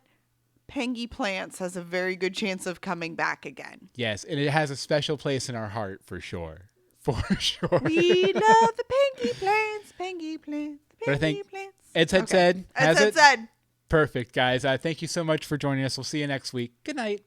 [SPEAKER 2] Pengy Plants has a very good chance of coming back again.
[SPEAKER 1] Yes, and it has a special place in our heart for sure. For sure.
[SPEAKER 2] We love the Pengy Plants, Pengy Plants,
[SPEAKER 1] But I think
[SPEAKER 2] Pengy Plants.
[SPEAKER 1] Ed said,
[SPEAKER 2] Ed
[SPEAKER 1] has
[SPEAKER 2] said,
[SPEAKER 1] it?
[SPEAKER 2] said.
[SPEAKER 1] Perfect, guys. Thank you so much for joining us. We'll see you next week. Good night.